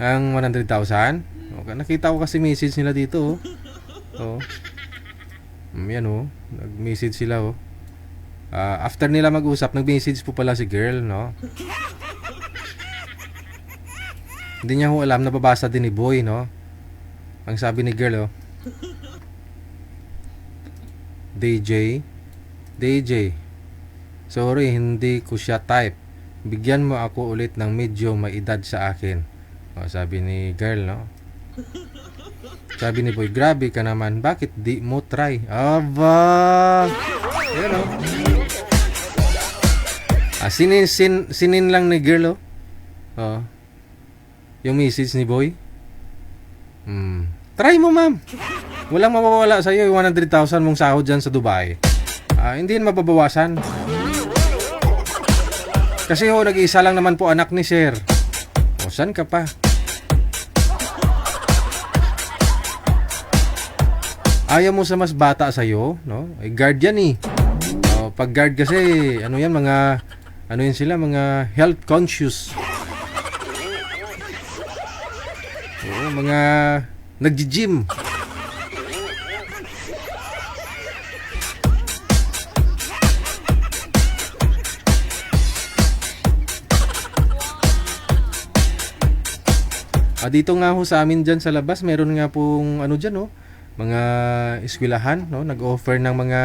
Ang 100,000? Okay, nakita ko kasi message nila dito, oh. Yan, oh. Nag-message sila, oh. After nila mag-usap, nag-message po pala si girl, no? Hindi niya ho alam, nababasa din ni boy, no? Ang sabi ni girl, oh. DJ, Sorry, hindi ko siya type. Bigyan mo ako ulit ng medyo may edad sa akin. O, sabi ni girl, no? Sabi ni boy, grabe ka naman. Bakit di mo try? Aba! Yan, o. Sinin lang ni girl, oh. Oh. Yung message ni boy. Try mo, ma'am. Walang mawawala sa'yo yung 100,000 mong sahod dyan sa Dubai. Hindi yan mababawasan. Kasi nag-iisa lang naman po anak ni sir. O, saan ka pa? Ayaw mo sa mas bata sa'yo, no? Guard yan eh. Pag guard kasi, ano yan, ano yan sila, mga health conscious. Oo, mga nagji-gym. Dito nga ho sa amin dyan sa labas, meron nga pong ano dyan, no? Mga eskwelahan, no? Nag-offer ng mga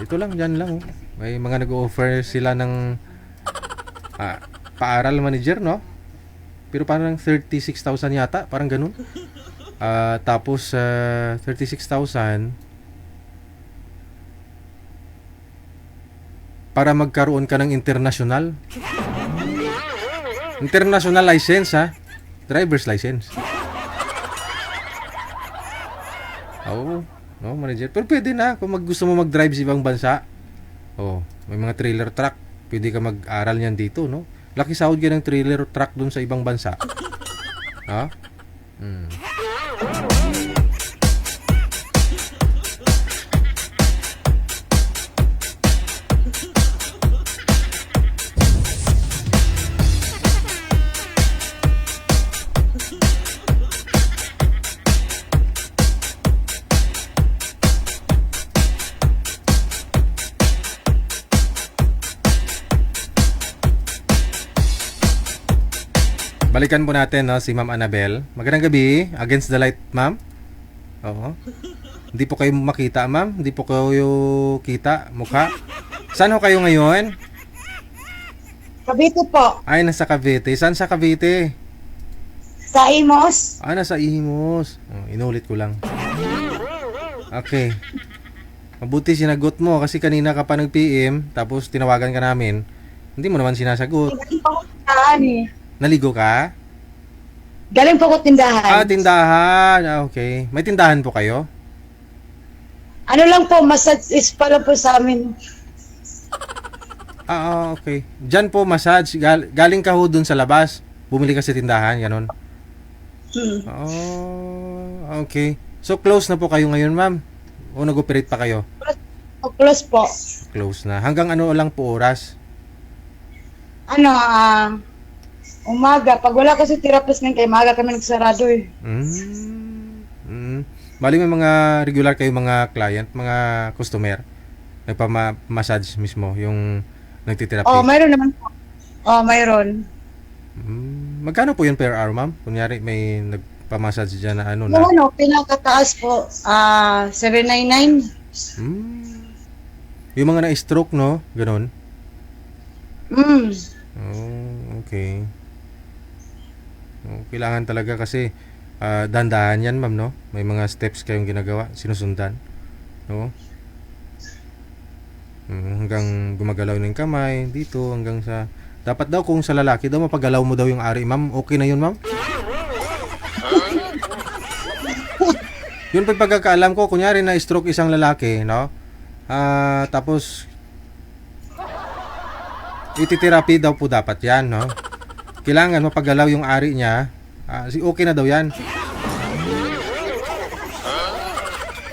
ito lang, dyan lang, oh. May mga nag-offer sila ng paaral manager, no? Pero parang 36,000 yata, parang ganun. Tapos 36,000 para magkaroon ka ng international license, ha? Driver's license. Oo, no, manager. Pero pwede na kung gusto mo mag-drive sa ibang bansa. Oh, may mga trailer truck. Pwede ka mag-aral niyan dito, no? Laki sahod ka ng trailer truck dun sa ibang bansa. Ha? Balikan po natin, no, si Ma'am Annabel. Magandang gabi. Against the light, ma'am. Oo. Hindi po kayo makita, ma'am. Hindi po kayo kita, mukha. Saan ho kayo ngayon? Cavite po. Ay, nasa Cavite. Saan sa Cavite? Sa Imos. Nasa Imos. Inulit ko lang. Okay. Mabuti sinagot mo kasi kanina ka pa nag-PM tapos tinawagan ka namin. Hindi mo naman sinasagot. Naligo ka? Galing po ko tindahan. Tindahan. Okay. May tindahan po kayo? Ano lang po, massage is pala po sa amin. Okay. Diyan po massage. Galing ka ho dun sa labas. Bumili ka sa tindahan, ganun. Okay. So close na po kayo ngayon, ma'am? O nag-operate pa kayo? Close po. Close na. Hanggang ano lang po oras? Umaga. Pag wala kasi therapist ng kay maga kami nagsarado eh. Bali may mga regular kayo mga client, mga customer. Nagpa-massage mismo yung nagtitherapy. Mayroon naman po. Mayroon. Magkano po yun per hour, ma'am? Kunyari may nagpa-massage dyan na ano na. Pinakataas po, 799. Yung mga na-stroke, no? Ganon. Okay. Kailangan talaga kasi dandahan yan, ma'am, no? May mga steps kayong ginagawa, sinusundan, no? Hanggang gumagalaw ng kamay dito, hanggang sa dapat daw kung sa lalaki daw mapagalaw mo daw yung ari, ma'am. Okay na yun, ma'am? Yun pagkakaalam ko, kunyari na stroke isang lalaki, no? Tapos ititherapy daw po dapat yan, no? Kailangan mapagalaw yung ari niya. Okay na daw yan.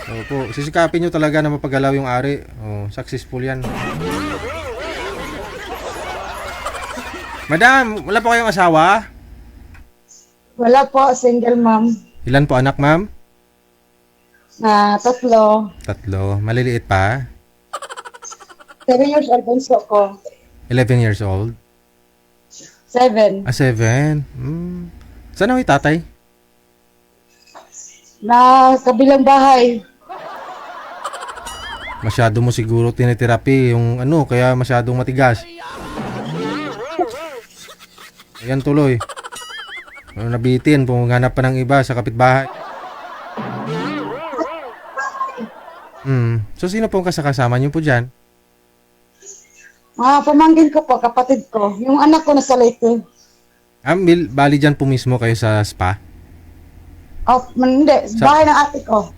Opo, sisikapin nyo talaga na mapagalaw yung ari. Successful yan. Madam, wala po kayong asawa? Wala po, single mom. Ilan po anak, ma'am? 3. 3. Maliliit pa? 7 years old bunso ko. 11 years old? 7. 7. Saan ang tatay? Na kabilang bahay. Masyado mo siguro tiniterapi yung ano, kaya masyadong matigas. Ayan tuloy. Nabitin, pumunganap pa ng iba sa kapitbahay. So sino pong kasama niyo po dyan? Pamangkin ko po, kapatid ko. Yung anak ko nasa Leyte. Bali dyan po mismo kayo sa spa? Hindi. Bahay ng ate ko.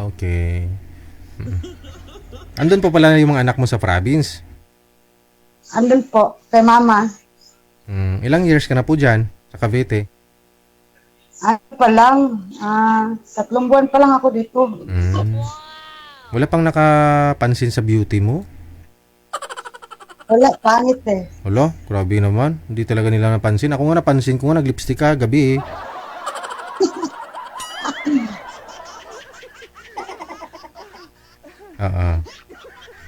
Okay. Andun po pala yung mga anak mo sa province? Andun po, kay mama. Ilang years ka na po dyan sa Cavite? Ano pa lang, 3 buwan pa lang ako dito. Wala pang nakapansin sa beauty mo? Wala, pangit eh. Wala, grabe naman. Hindi talaga nila napansin. Ako nga napansin ko nga, nag-lipstick ka gabi eh.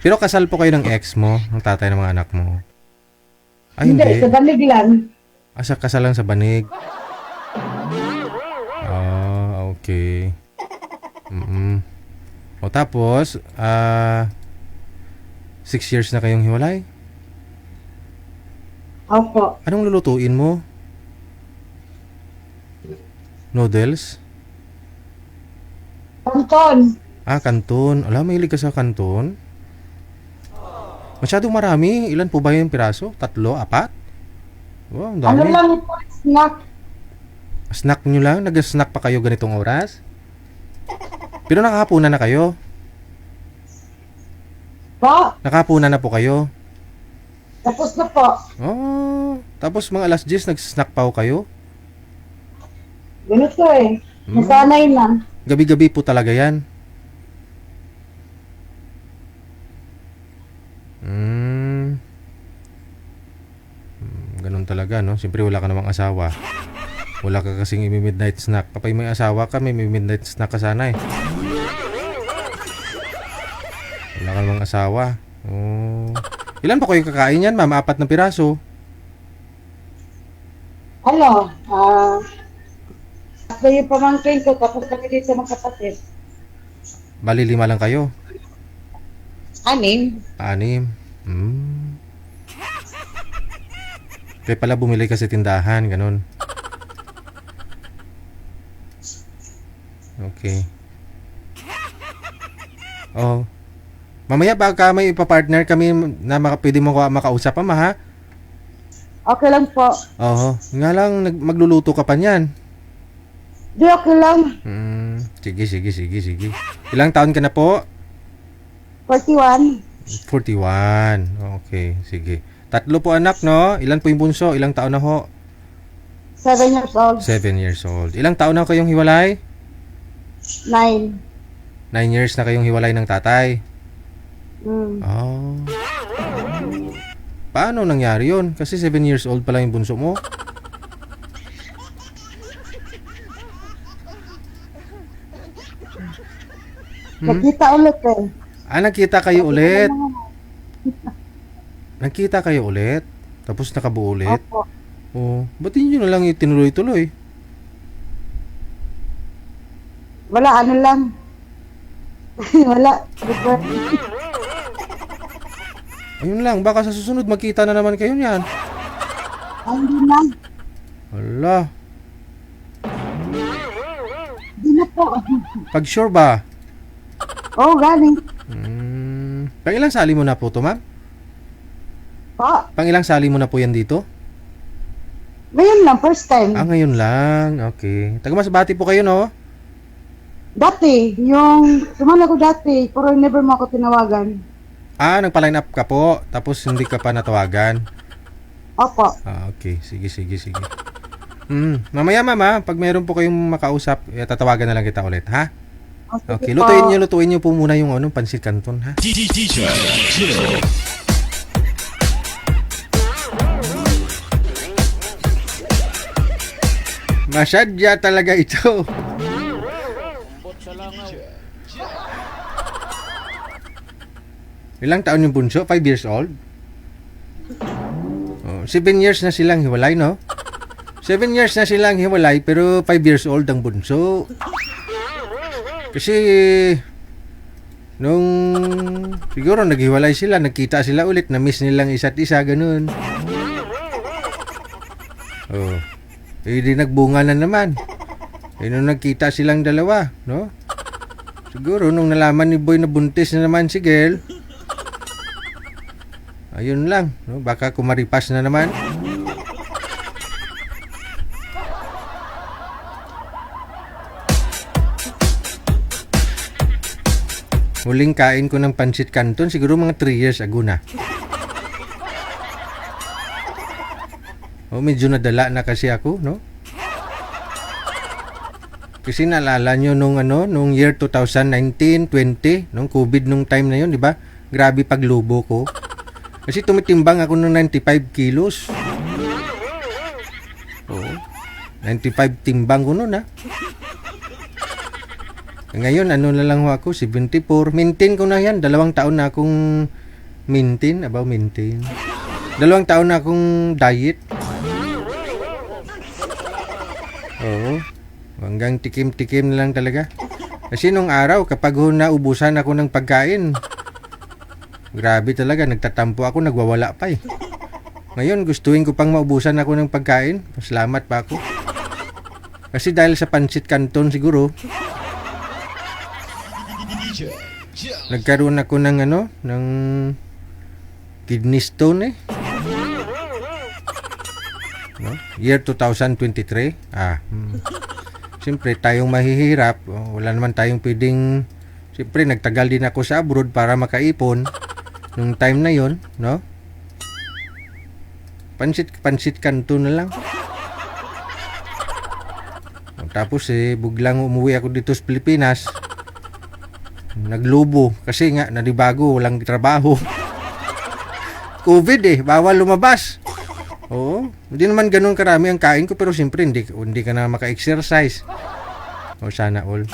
Pero kasal po kayo ng ex mo, ng tatay ng mga anak mo? Ay, hindi. Sa banig lang. Kasal lang sa banig. Okay. O tapos, 6 years na kayong hiwalay? Opo. Anong lulutuin mo? Noodles? Kanton. Kanton. Ala, mahilig ka sa kanton? Masyadong marami. Ilan po ba yung piraso? 3, 4? Wow, ang dami. Ano lang po, snack. Snack nyo lang? Nag-snack pa kayo ganitong oras? Pero nakahapunan na kayo? Po, Nakahapunan na po kayo? tapos na po. Tapos mga alas 10 nag-snack pa ho kayo? Ganito eh. Nasanay na. Gabi-gabi po talaga yan? Ganun talaga, no? Siyempre wala ka namang asawa. Wala ka kasing imi-midnight snack. Kapag may asawa ka, may midnight snack ka sana eh. Wala ka namang asawa. Ilan pa kayo kakain yan, ma'am? 4 na piraso. Ano? Ako yung pamangkin ko, tapos kami dito mga kapatid. Bali 5 lang kayo. 6. 6. Kaya pala bumili ka sa tindahan, ganun. Okay. Mamaya baka may ipapartner kami na pwede mo makausap pa, ha? Okay lang po. Nga lang, magluluto ka pa niyan. Di, okay lang. Sige. Ilang taon ka na po? 41. 41. Okay, sige. 3 po anak, no? Ilan po yung bunso? Ilang taon na ho? 7 years old. 7 years old. Ilang taon na kayong hiwalay? 9. 9 years na kayong hiwalay ng tatay? Paano nangyari yun? Kasi 7 years old pa lang yung bunso mo. Nakita ulit eh. Nagkita kayo ulit? Nagkita kayo ulit? Tapos nakabuo ulit? Opo. Ba't yun na lang itinuloy-tuloy? Wala, ano lang. Wala. Ayun lang, baka sa susunod magkita na naman kayo niyan. Hindi na. Hala. Hindi na po. Pag sure ba? Galing. Pang ilang sali mo na po to, ma'am? Po. Pang ilang sali mo na po yan dito? Ngayon lang, first time. Ngayon lang. Okay. Taga-Masbate po kayo, no? Dati, sumala ko dati, pero never mo ako tinawagan. Nagpa-line up ka po, tapos hindi ka pa natawagan. Opo. Okay. Sige. Mamaya, mama, pag meron po kayong makausap, tatawagan na lang kita ulit, ha? Okay, lutuin niyo po muna yung pansit canton, ha? Teacher Jill. Masyadya talaga ito. Ilang taon yung bunso? 5 years old? 7 years na silang hiwalay, no? 7 years na silang hiwalay, pero 5 years old ang bunso. Kasi Nung siguro naghiwalay sila, nagkita sila ulit, na-miss nilang isa't isa, ganun. Oh. Eh, di nagbunga na naman. Eh, nung nagkita silang dalawa, no? Siguro, nung nalaman ni Boy na buntis na naman si girl, ayun lang, no? Baka kumaripas na naman. Huling kain ko ng pancit canton, siguro mga 3 years ago na. Oh, medyo nadala na kasi ako, no? Kasi naalala nyo nung nung year 2019, 20, nung COVID nung time na yun, di ba? Grabe paglubo ko. Kasi tumitimbang ako ng 95 kilos. Oo. 95 timbang ko nun, ha? Ngayon, na lang ho ako, 74. Maintain ko na yan. 2 taon na akong maintain. 2 taon na akong diet. Oo. Hanggang tikim-tikim na lang talaga. Kasi nung araw, kapag naubusan ako ng pagkain, grabe talaga, nagtatampo ako, nagwawala pa eh. Ngayon, gustuin ko pang maubusan ako ng pagkain. Salamat pa ako. Kasi dahil sa pancit canton siguro, nagkaroon ako ng ng kidney stone eh. No? Year 2023. Siyempre, tayong mahihirap. Wala naman tayong pwedeng... Siyempre, nagtagal din ako sa abroad para makaipon. Nung time na yon, no? Pansit canton na lang. Tapos biglang umuwi ako dito sa Pilipinas. Naglubo. Kasi nga, nanibago, walang trabaho. COVID bawal lumabas. Oo. Hindi naman ganun karami ang kain ko, pero siyempre hindi ka na maka-exercise. O sana all.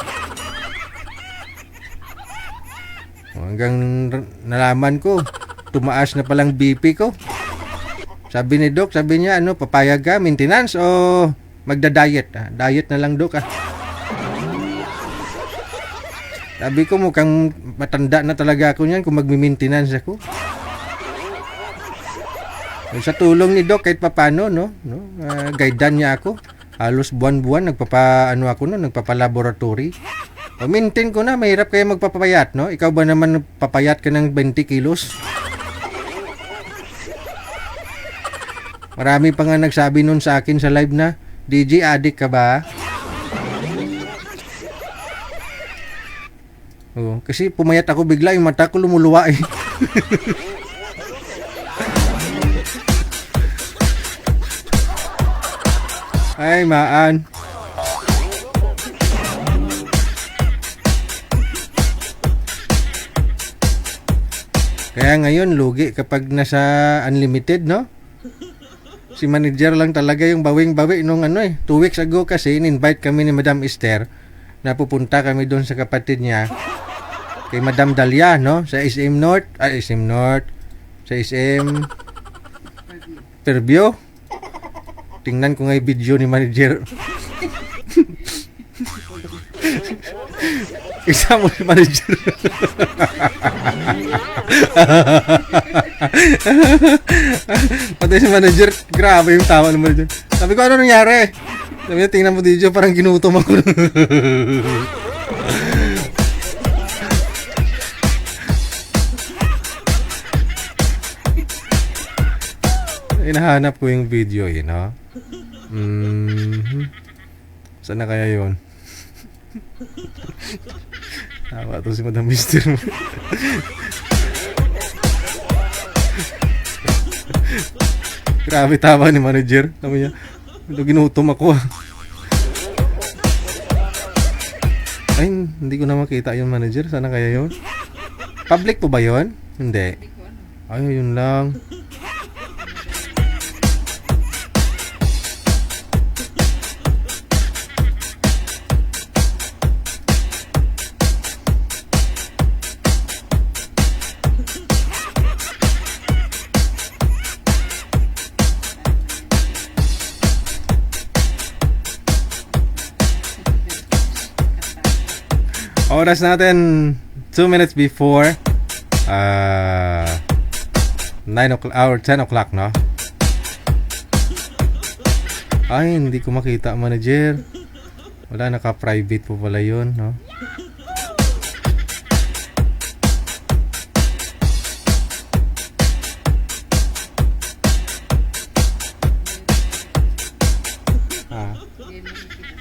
Hanggang nalaman ko, tumaas na palang BP ko. Sabi ni Doc, sabi niya, papayag ka, maintenance o magda-diet? Diet na lang, Doc. Sabi ko, mukhang matanda na talaga ako niyan kung magmi-maintenance ako. Sa tulong ni Doc, kahit papano, guidean niya ako. Halos buwan-buwan, nagpapalaboratory. Maintain ko na, mahirap kaya magpapayat, no? Ikaw ba naman papayat ka ng 20 kilos? Marami pa nga nagsabi nun sa akin sa live na, DJ, addict ka ba? Oo, kasi pumayat ako bigla, yung mata ko lumuluwa eh. Ay, maan. Kaya ngayon, lugi kapag nasa unlimited, no? Si manager lang talaga yung bawing-bawi nung 2 weeks ago kasi in-invite kami ni Madam Esther na pupunta kami doon sa kapatid niya kay Madam Dalia, no? Sa SM North, sa SM Fairview. Tingnan ko nga yung video ni manager. Isa mo si manager. Pati si manager, grabe yung tawa ng manager. Sabi ko, ano nangyari? Sabi niya, tingnan mo video, parang ginutom ako. Hinahanap ko yung video no? Saan na kaya yun? Tawa to si Madam Mister. Grabe tawa ni manager. Sabi niya, ginutom ako. Ay, hindi ko na makita yung manager. Sana kaya yun? Public po ba yun? Hindi. Ay, yun lang. Oras natin 2 minutes before 9 o'clock or 10 o'clock, no? Ay, hindi ko makita, manager. Wala, naka-private po pala yun, no?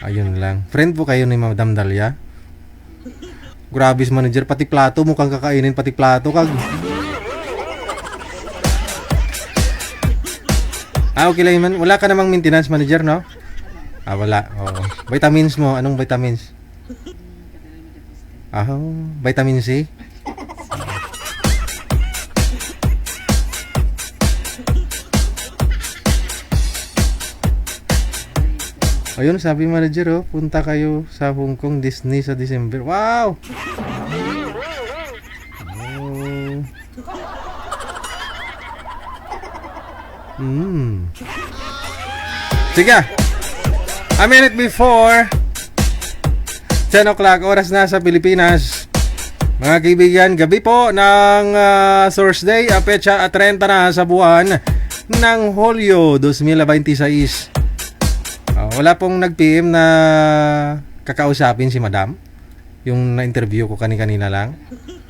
Ayun lang. Friend po kayo ni Madam Dalia? Grabe, manager, pati plato mukhang kakainin, pati plato kag. Okay lang man. Wala ka namang maintenance, manager, no? Wala. Oo. Vitamins mo, anong vitamins? Vitamin C? Ayun, sabi manager, punta kayo sa Hong Kong Disney sa December. Wow! Sige. A minute before 10 o'clock, oras na sa Pilipinas. Mga kaibigan, gabi po ng Thursday, petsa 30 na sa buwan ng Hulyo 2026. Wala pong nag-PM na kakausapin si Madam. Yung na-interview ko kanina lang.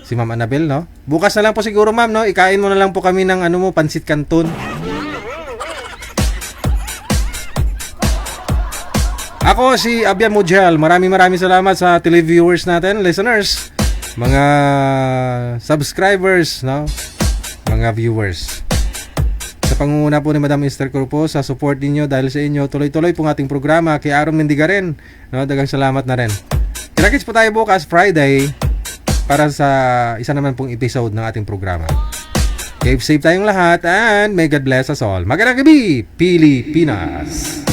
Si Ma'am Annabel, no? Bukas na lang po siguro, Ma'am, no? Ikain mo na lang po kami ng pansit canton. Ako si Abian Mujal. Maraming salamat sa televiewers natin, listeners, mga subscribers, no? Mga viewers. Sa pangunguna po ni Madam Esther Corpo, sa support ninyo, dahil sa inyo tuloy-tuloy pong ating programa. Kay Aaron Mendigarin, no? Dagang salamat na rin. Kita-kits po tayo bukas Friday para sa isa naman pong episode ng ating programa. Keep safe tayong lahat and may God bless us all. Magandang gabi, Pilipinas!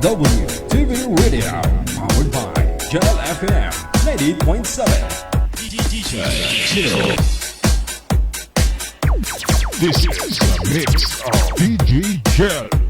RW TV Radio, powered by Gel FM 90.7. Chill. This is the mix of DJ Gel.